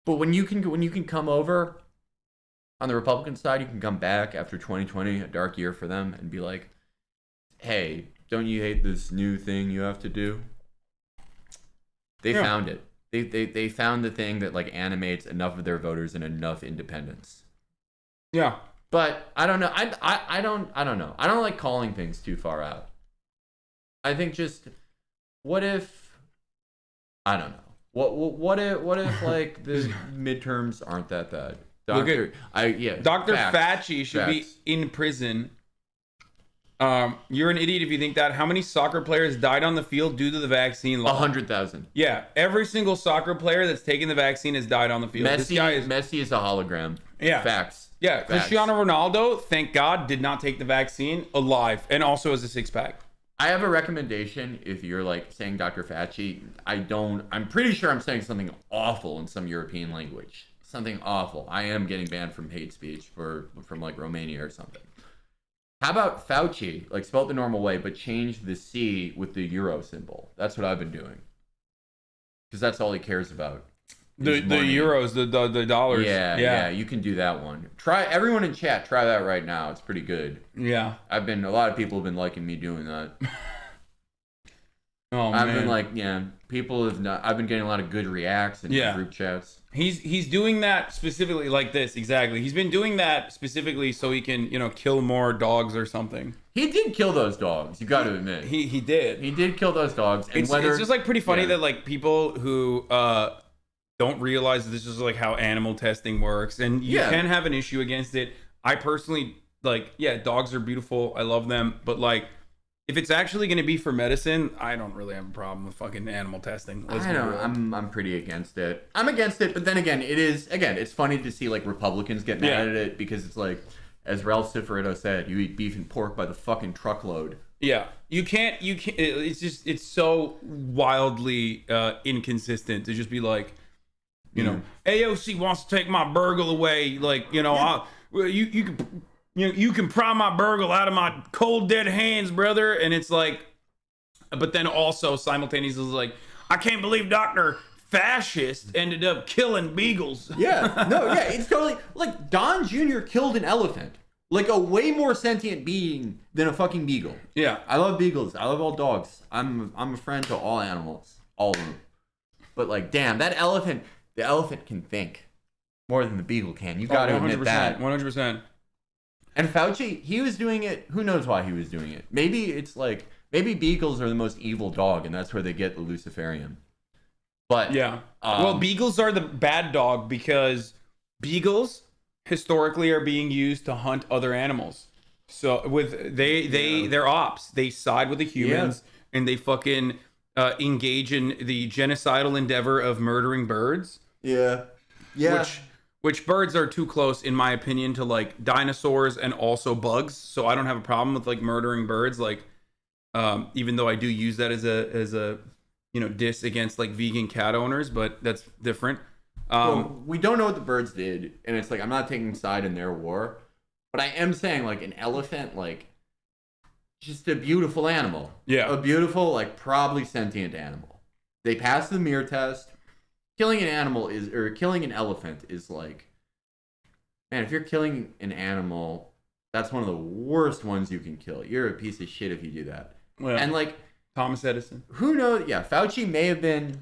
But when you can come over on the Republican side, you can come back after 2020, a dark year for them, and be like, hey, don't you hate this new thing you have to do? They found it. They found the thing that like animates enough of their voters and enough independence. Yeah. But I don't know. I don't know. I don't like calling things too far out. I think just, what if, I don't know. What if like the midterms aren't that bad? Dr. Fauci should be in prison. You're an idiot if you think that. How many soccer players died on the field due to the vaccine law? 100,000. Yeah, every single soccer player that's taken the vaccine has died on the field. Messi is a hologram. Yeah. Facts. Yeah, Facts. Cristiano Ronaldo, thank God, did not take the vaccine, alive, and also has a six-pack. I have a recommendation if you're like saying Dr. Fauci. I'm pretty sure I'm saying something awful in some European language. Something awful. I am getting banned from hate speech from like Romania or something. How about Fauci, like spell it the normal way, but change the C with the euro symbol? That's what I've been doing. Because that's all he cares about. The euros, the dollars. Yeah, you can do that one. Everyone in chat, try that right now. It's pretty good. Yeah. A lot of people have been liking me doing that. I've been like, people have not. I've been getting a lot of good reacts in group chats. He's doing that specifically like this, exactly. He's been doing that specifically so he can, kill more dogs or something. He did kill those dogs. You got to admit. He did. He did kill those dogs. And it's just like pretty funny that like people who don't realize that this is like how animal testing works, and you can have an issue against it. I personally dogs are beautiful. I love them, but like, if it's actually going to be for medicine, I don't really have a problem with fucking animal testing. I'm pretty against it. I'm against it, but then again, it's funny to see like Republicans get mad at it because it's like, as Ralph Cifaretto said, you eat beef and pork by the fucking truckload. Yeah, you can't. It's so wildly inconsistent to just be like, AOC wants to take my burgle away. Like, you can pry my burgle out of my cold dead hands, brother. And it's like, but then also simultaneously like, I can't believe Dr. Fascist ended up killing beagles. It's totally like Don Jr. killed an elephant, like a way more sentient being than a fucking beagle. Yeah, I love beagles. I love all dogs. I'm a friend to all animals, all of them. But like, damn, the elephant can think. more than the beagle can. You got to admit that. 100%. And Fauci, he was doing it. Who knows why he was doing it? Maybe it's like, maybe beagles are the most evil dog, and that's where they get the Luciferian. But yeah, well, beagles are the bad dog because beagles historically are being used to hunt other animals. So they're ops. They side with the humans and they fucking engage in the genocidal endeavor of murdering birds. Yeah. Which birds are too close, in my opinion, to like dinosaurs and also bugs. So I don't have a problem with like murdering birds. Like, even though I do use that as a diss against like vegan cat owners, but that's different. Well, we don't know what the birds did, and it's like I'm not taking side in their war, but I am saying like an elephant, like just a beautiful animal. Yeah, a beautiful, like probably sentient animal. They passed the mirror test. Killing an elephant is like, man, if you're killing an animal, that's one of the worst ones you can kill. You're a piece of shit if you do that. Well, and like Thomas Edison. Who knows? Yeah, Fauci may have been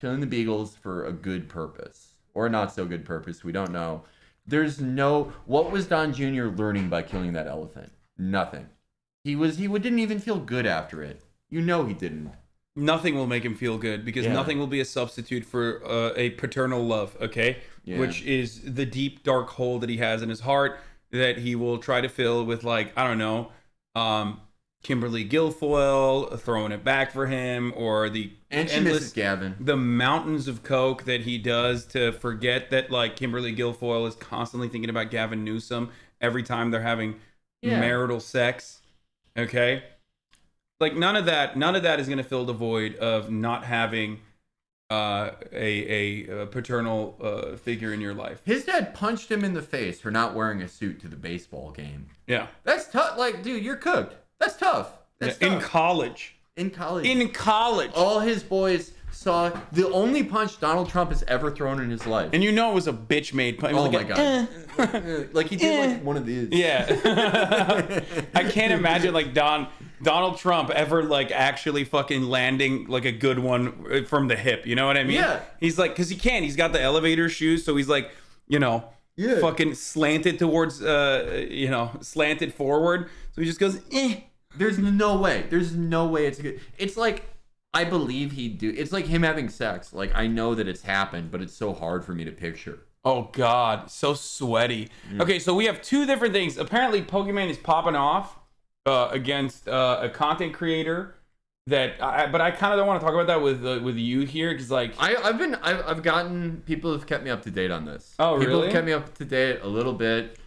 killing the beagles for a good purpose or not so good purpose. We don't know. What was Don Jr. learning by killing that elephant? Nothing. He didn't even feel good after it. He didn't. Nothing will make him feel good because nothing will be a substitute for a paternal love, okay? Yeah. Which is the deep, dark hole that he has in his heart that he will try to fill with, like, I don't know, Kimberly Guilfoyle throwing it back for him, or the Mrs. Gavin. The mountains of coke that he does to forget that, like, Kimberly Guilfoyle is constantly thinking about Gavin Newsom every time they're having marital sex, okay? Like, none of that is going to fill the void of not having a paternal figure in your life. His dad punched him in the face for not wearing a suit to the baseball game. Yeah. That's tough. Like, dude, you're cooked. That's tough. That's tough. In college. All his boys saw the only punch Donald Trump has ever thrown in his life. And you know it was a bitch made punch. Oh, my God. Like, he did, like, one of these. Yeah. I can't imagine, like, Donald Trump ever, like, actually fucking landing, like, a good one from the hip. You know what I mean? Yeah. He's, like, because he can. He's got the elevator shoes, so he's, like, fucking slanted towards, slanted forward. So he just goes, eh. There's no way it's good. It's like, I believe he'd do. It's like him having sex. Like, I know that it's happened, but it's so hard for me to picture. Oh, God. So sweaty. Okay, so we have two different things. Apparently, Pokemon is popping off against a content creator but I kind of don't want to talk about that with you here, because, like, I've gotten people who've kept me up to date on this. Oh, really? People have kept me up to date a little bit.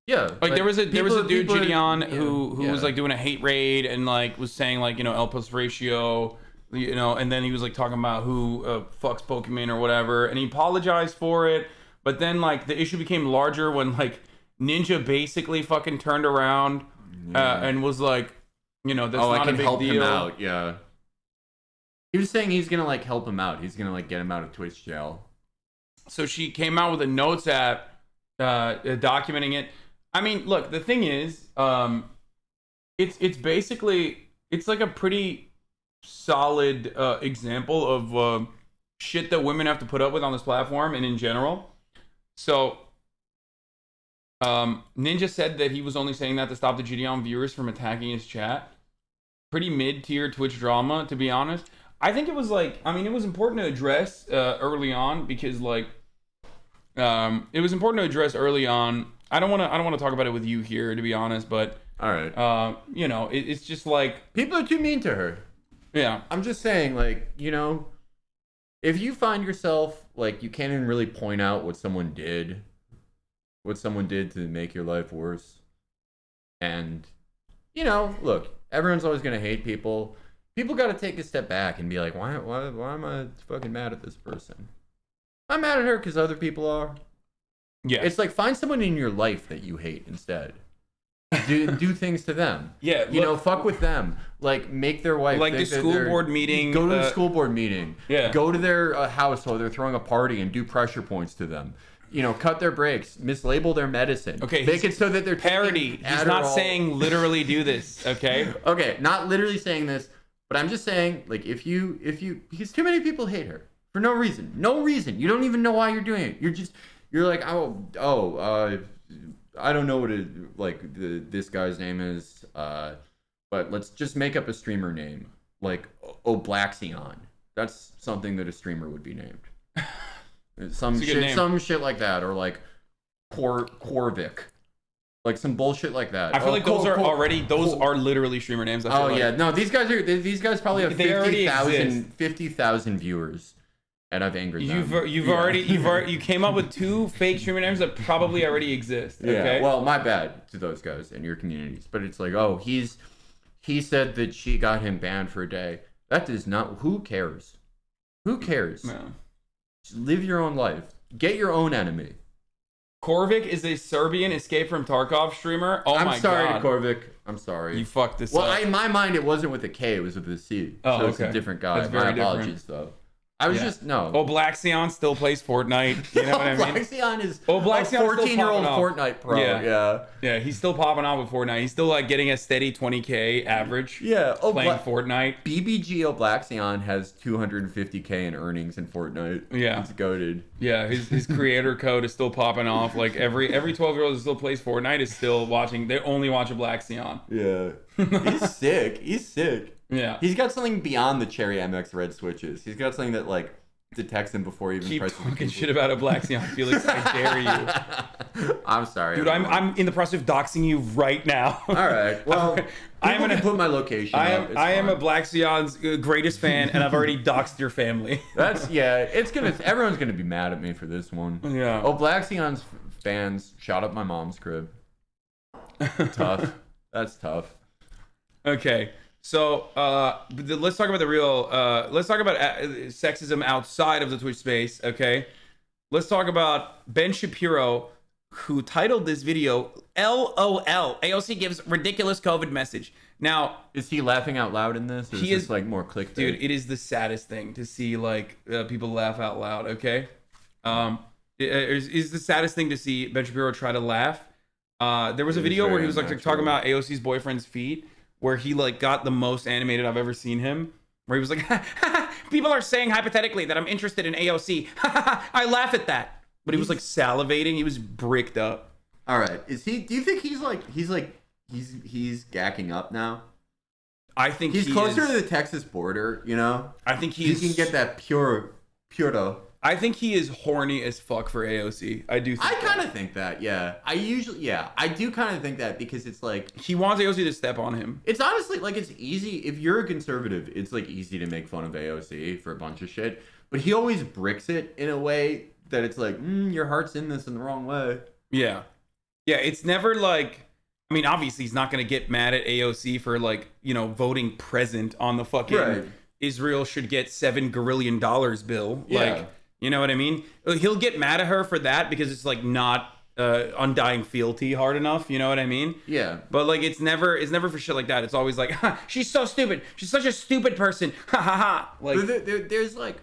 Yeah, like there was a dude, Gideon, who was like doing a hate raid and like was saying, like, L plus ratio, and then he was like talking about who fucks Pokemon or whatever, and he apologized for it. But then, like, the issue became larger when, like, Ninja basically fucking turned around and was like, that's not a big help deal. Him out. Yeah, he was saying he's gonna, like, help him out. He's gonna, like, get him out of Twitch jail. So she came out with a notes app documenting it. I mean, look, the thing is, it's basically, it's like a pretty solid example of shit that women have to put up with on this platform and in general. So, Ninja said that he was only saying that to stop the Gideon viewers from attacking his chat. Pretty mid-tier Twitch drama, to be honest. I think it was like, it was important to address early on because, like, it was important to address early on. I don't want to talk about it with you here, to be honest, but all right. It's just like people are too mean to her. Yeah. I'm just saying, like, if you find yourself, like, you can't even really point out what someone did to make your life worse. And, look, everyone's always going to hate people. People got to take a step back and be like, why am I fucking mad at this person? I'm mad at her because other people are. Yeah. It's like, find someone in your life that you hate instead. Do things to them. Yeah. Fuck with them. Like, make their wife. Like the school board meeting. Go to the school board meeting. Yeah. Go to their house while they're throwing a party and do pressure points to them. Cut their brakes, mislabel their medicine. Okay. Make it so that they're parody. He's not saying literally do this. Okay. Okay. Not literally saying this, but I'm just saying, like, if you, because too many people hate her for no reason. No reason. You don't even know why you're doing it. you're like, I don't know what this guy's name is, but let's just make up a streamer name, like Oblaxion. That's something that a streamer would be named. Some shit like that, or like Corvic, like some bullshit like that. I feel like those are literally streamer names. I feel yeah, no, these guys probably have 50,000 viewers, and I've angered them. You came up with 2 fake streamer names that probably already exist. Okay? Yeah, well, my bad to those guys and your communities, but it's like, he said that she got him banned for a day. That does not. Who cares? Who cares? No. Just live your own life. Get your own enemy. Corvic is a Serbian Escape from Tarkov streamer. Oh my god. I'm sorry to Corvic. I'm sorry. You fucked this up. Well, in my mind, it wasn't with a K. It was with a C. Oh, so okay. It's a different guy. That's very my apologies, though. I was just, no. Oblaxion still plays Fortnite. You know what I mean? Oblaxion is a Oblaxion's 14-year-old Fortnite pro. Yeah, he's still popping off with Fortnite. He's still like getting a steady 20K average. Yeah. Playing Fortnite. BBG Oblaxion has 250K in earnings in Fortnite. Yeah. It's goated. Yeah, his creator code is still popping off. Like every 12-year-old that still plays Fortnite is still watching. They only watch Oblaxion. Yeah. He's sick. He's sick. Yeah. He's got something beyond the Cherry MX red switches. He's got something that like detects him before he even keep presses talking shit about Oblaxion, Felix. I dare you. I'm sorry. Dude, I'm in the process of doxing you right now. All right. Well, I'm gonna put my location. I am Oblaxion's greatest fan, and I've already doxed your family. Everyone's gonna be mad at me for this one. Yeah. Oblaxion's fans shot up my mom's crib. Tough. That's tough. Okay. So let's talk about the real. Let's talk about sexism outside of the Twitch space. Okay, let's talk about Ben Shapiro, who titled this video "LOL." AOC gives ridiculous COVID message. Now, is he laughing out loud in this? Or is this like more clickbait? Dude, it is the saddest thing to see like people laugh out loud. Okay, it is the saddest thing to see Ben Shapiro try to laugh. There was a video where he was like talking about AOC's boyfriend's feet, where he like got the most animated I've ever seen him, where he was like, people are saying hypothetically that I'm interested in AOC. I laugh at that. But he was like salivating. He was bricked up. All right. Do you think he's gacking up now? I think he's closer to the Texas border, you know? I think he can get that puro. I think he is horny as fuck for AOC. I do think I kind of think that, yeah. I do kind of think that because it's like he wants AOC to step on him. It's honestly like it's easy if you're a conservative, it's like easy to make fun of AOC for a bunch of shit, but he always bricks it in a way that it's like, your heart's in this in the wrong way. Yeah. Yeah, it's never like, I mean, obviously he's not going to get mad at AOC for like, voting present on the fucking Israel should get $7 gazillion bill. Yeah. Like, you know what I mean? He'll get mad at her for that because it's like not undying fealty hard enough. You know what I mean? Yeah. But like, it's never for shit like that. It's always like, she's so stupid. She's such a stupid person. Ha ha ha. Like, there's like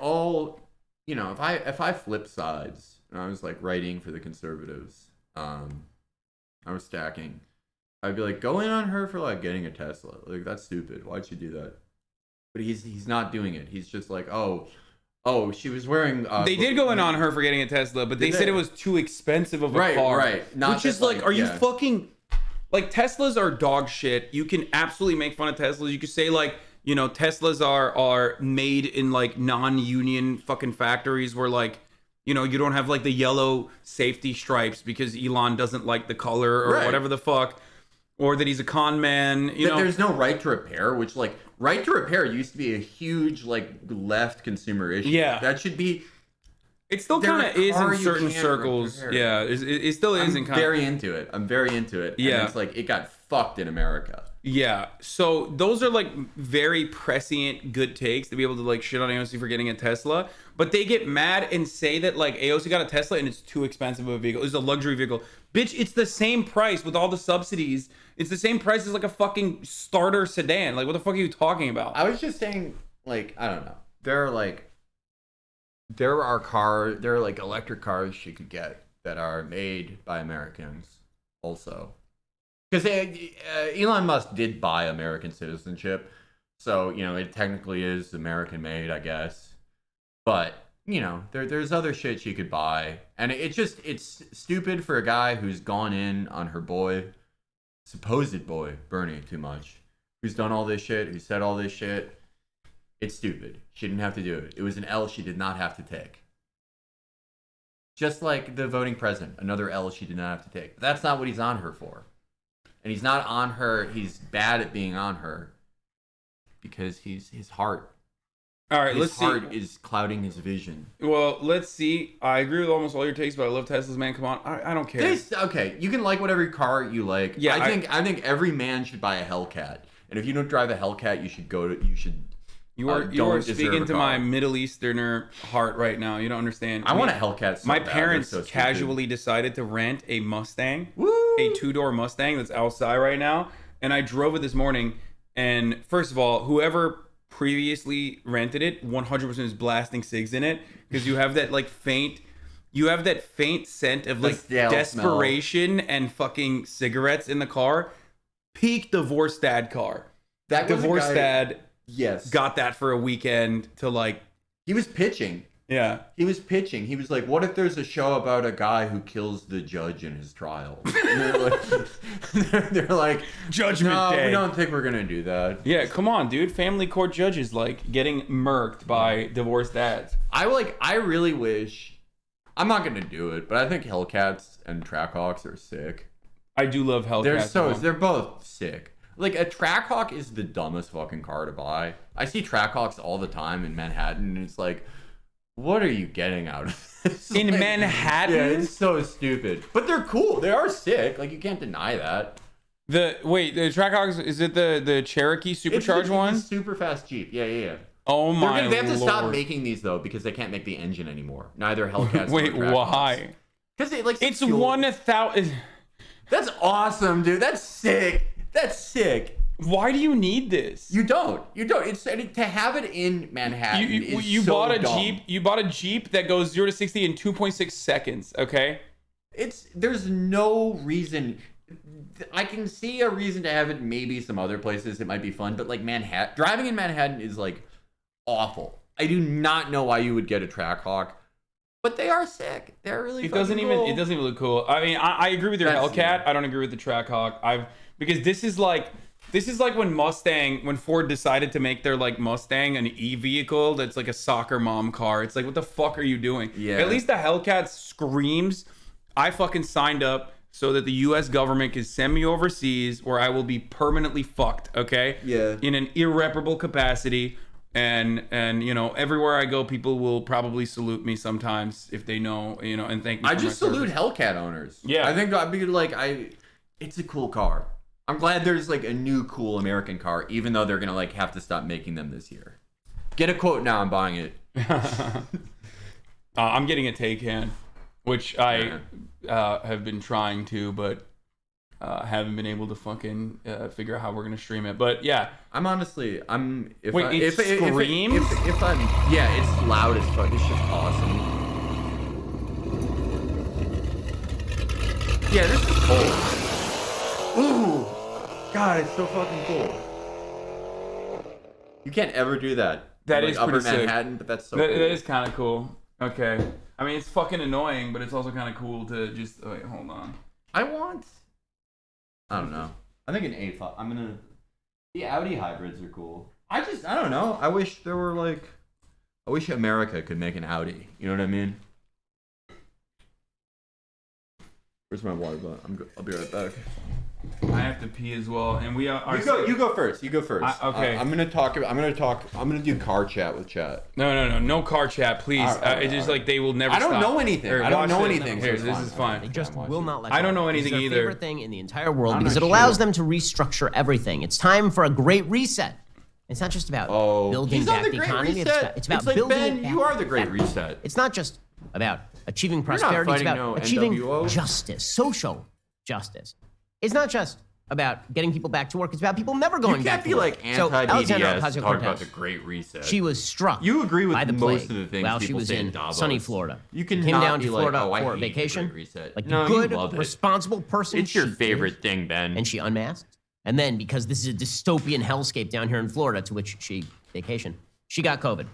all, if I flip sides and I was like writing for the conservatives, I was stacking, I'd be like, go in on her for like getting a Tesla. Like, that's stupid. Why'd she do that? But he's not doing it. He's just like, oh, she was wearing. They did go in on her for getting a Tesla, but they said it was too expensive of a car. Right. Which is like, are you fucking like Teslas are dog shit? You can absolutely make fun of Teslas. You could say like, Teslas are made in like non-union fucking factories where like, you don't have like the yellow safety stripes because Elon doesn't like the color or whatever the fuck, or that he's a con man. There's no right to repair, which like right to repair used to be a huge like left consumer issue. Yeah, that should be. It still kind of is in certain circles. Repair. Yeah, it still is in kind. I'm very into it. Yeah, and it's like it got fucked in America. Yeah, so those are like very prescient good takes to be able to like shit on AOC for getting a Tesla, but they get mad and say that like AOC got a Tesla and it's too expensive of a vehicle. It's a luxury vehicle. Bitch, it's the same price with all the subsidies. It's the same price as like a fucking starter sedan. Like, what the fuck are you talking about? I was just saying, like, I don't know. There are like electric cars she could get that are made by Americans also. Because Elon Musk did buy American citizenship, so it technically is American made, I guess. But you know, there's other shit she could buy. And it's stupid for a guy who's gone in on her supposed boy, Bernie, too much. Who's done all this shit, who said all this shit. It's stupid. She didn't have to do it. It was an L she did not have to take. Just like the voting president, another L she did not have to take. But that's not what he's on her for. And he's not on her, he's bad at being on her. Because his heart. All right, let's see. His heart is clouding his vision. Well, let's see. I agree with almost all your takes, but I love Teslas, man. Come on. I don't care. Okay, you can like whatever car you like. Yeah, I think every man should buy a Hellcat. And if you don't drive a Hellcat, you are speaking to my Middle Easterner heart right now. You don't understand. I want a Hellcat so my bad. parents so casually decided to rent a Mustang, Woo! a 2-door Mustang that's outside right now. And I drove it this morning. And first of all, whoever previously rented it 100% is blasting cigs in it, because you have that faint scent of desperation and fucking cigarettes in the car. Peak divorce dad car. That divorce dad got that for a weekend to he was pitching. Yeah. He was pitching. He was like, what if there's a show about a guy who kills the judge in his trial? They're like, Judgment Day. No, we don't think we're going to do that. Yeah, come on, dude. Family court judges getting murked by divorced dads. I really wish, I'm not going to do it, but I think Hellcats and Trackhawks are sick. I do love Hellcats. They're both sick. A Trackhawk is the dumbest fucking car to buy. I see Trackhawks all the time in Manhattan, and it's like, what are you getting out of this? In Manhattan? Yeah, it's so stupid. But they're cool. They are sick. You can't deny that. The Trackhawks, is it the Cherokee supercharged one? It's super fast Jeep. Yeah. Oh my They have to stop Lord. making these, though, because they can't make the engine anymore. Neither Hellcats Wait, nor Trackhawks. why? Because it's 1,000. That's awesome, dude. That's sick. Why do you need this? You don't. It's to have it in Manhattan. You bought a Jeep. You bought a Jeep that goes 0 to 60 in 2.6 seconds. Okay. There's no reason. I can see a reason to have it. Maybe some other places it might be fun, but Manhattan, driving in Manhattan is awful. I do not know why you would get a Trackhawk, but they are sick. They're really. It doesn't even look cool. I mean, I agree with your Hellcat. I don't agree with the Trackhawk. Because this is like when Ford decided to make their Mustang an e-vehicle that's a soccer mom car. It's what the fuck are you doing? Yeah. At least the Hellcat screams, I fucking signed up so that the US government can send me overseas where I will be permanently fucked, okay? Yeah. In an irreparable capacity. And everywhere I go, people will probably salute me sometimes if they know, and thank me. I just salute Hellcat owners. Yeah. I think I'd be it's a cool car. I'm glad there's a new cool American car, even though they're gonna have to stop making them this year. Get a quote now. I'm buying it. I'm getting a Taycan, which I have been trying to, but haven't been able to fucking figure out how we're gonna stream it. But yeah, I'm honestly, It screams? If I'm, yeah, it's loud as fuck. It's just awesome. Yeah, this is cool. Ooh. God, it's so fucking cool. You can't ever do that. That is Upper pretty sick. Manhattan, but that's so cool. That is kind of cool. Okay. I mean, it's fucking annoying, but it's also kind of cool to just... Wait, hold on. I don't know. I think an A5. The Audi hybrids are cool. I don't know. I wish there were I wish America could make an Audi. You know what I mean? Where's my water bottle? I'll be right back. I have to pee as well, and we are. You go first. Okay. I'm gonna do car chat with chat. No car chat, please. It's just they will never. I don't stop. know anything. Here, I don't know watch anything. Here, so this is fine. They just will not let go. I don't know anything This is either. their favorite thing in the entire world because it allows them to restructure everything. It's time for a great reset. It's not just about building back the economy. It's about building Ben, it back. you are the great reset. It's not just about achieving prosperity. It's about achieving justice, social justice. It's not just about getting people back to work. It's about people never going back to work. You can't be anti-BDS So, talk about the Great Reset. She was struck You agree with by the most plague of the things while she people was say in Davos. sunny Florida. You can came not down be to like, Florida oh, I for hate the vacation. Great Reset. Like No, a you good, love it. responsible person. It's your she favorite is. thing, Ben. And she unmasked. And then, because this is a dystopian hellscape down here in Florida, to which she vacationed, she got COVID.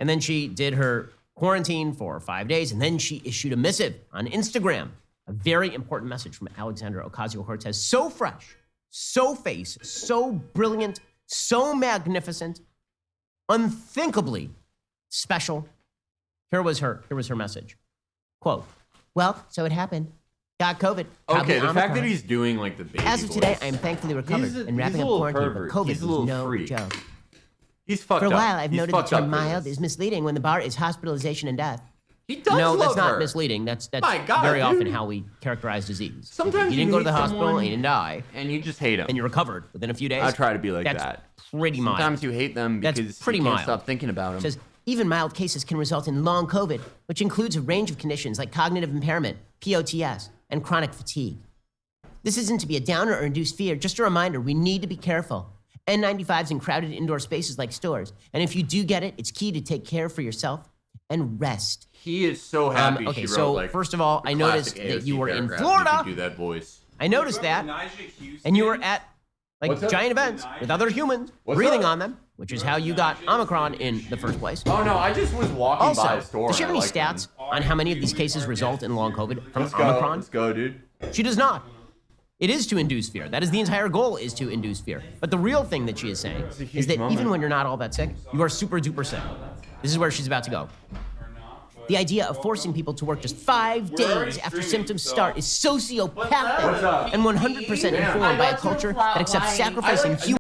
And then she did her quarantine for 5 days, and then she issued a missive on Instagram, a very important message from Alexandra Ocasio-Cortez, so fresh, so face, so brilliant, so magnificent, unthinkably special. Here was her message. Quote, well, so it happened. Got COVID. Okay, the fact that he's doing like the baby As of today, voice. I am thankfully recovered and wrapping a up little quarantine, pervert. but COVID He's a was little no freak. joke. He's fucked For a up. while, I've He's noted the fucked up term for mild this. is misleading when the bar is hospitalization and death. He does No, love that's not her. misleading. That's My God, very often dude. how we characterize disease. Sometimes you didn't go to the hate hospital someone and you didn't die, and you just hate him. and you recovered within a few days. I try to be like that's that. Pretty mild. Sometimes you hate them because That's pretty you can't mild. stop thinking about them. It says, even mild cases can result in long COVID, which includes a range of conditions like cognitive impairment, POTS, and chronic fatigue. This isn't to be a downer or induce fear, just a reminder we need to be careful. N95s in crowded indoor spaces like stores. And if you do get it, it's key to take care for yourself and rest. He is so happy okay, she wrote, so like, first of all, the I noticed classic that you AOC were in paragraph. Florida. You can do that voice. I noticed that. And you were at like What's up? giant events with other humans, What's breathing up? on them, which is how you got Omicron in the first place. Oh no, I just was walking Also, by a store. does she have any and I liked stats on how many of these cases result in long COVID from Let's go. Omicron? Let's go, dude. She does not. It is to induce fear. That is the entire goal, is to induce fear. But the real thing that she is saying a huge is that moment. even when you're not all that sick, you are super duper sick. This is where she's about to go. The idea of forcing people to work just 5 days after symptoms start is sociopathic and 100% informed by a culture that accepts sacrificing human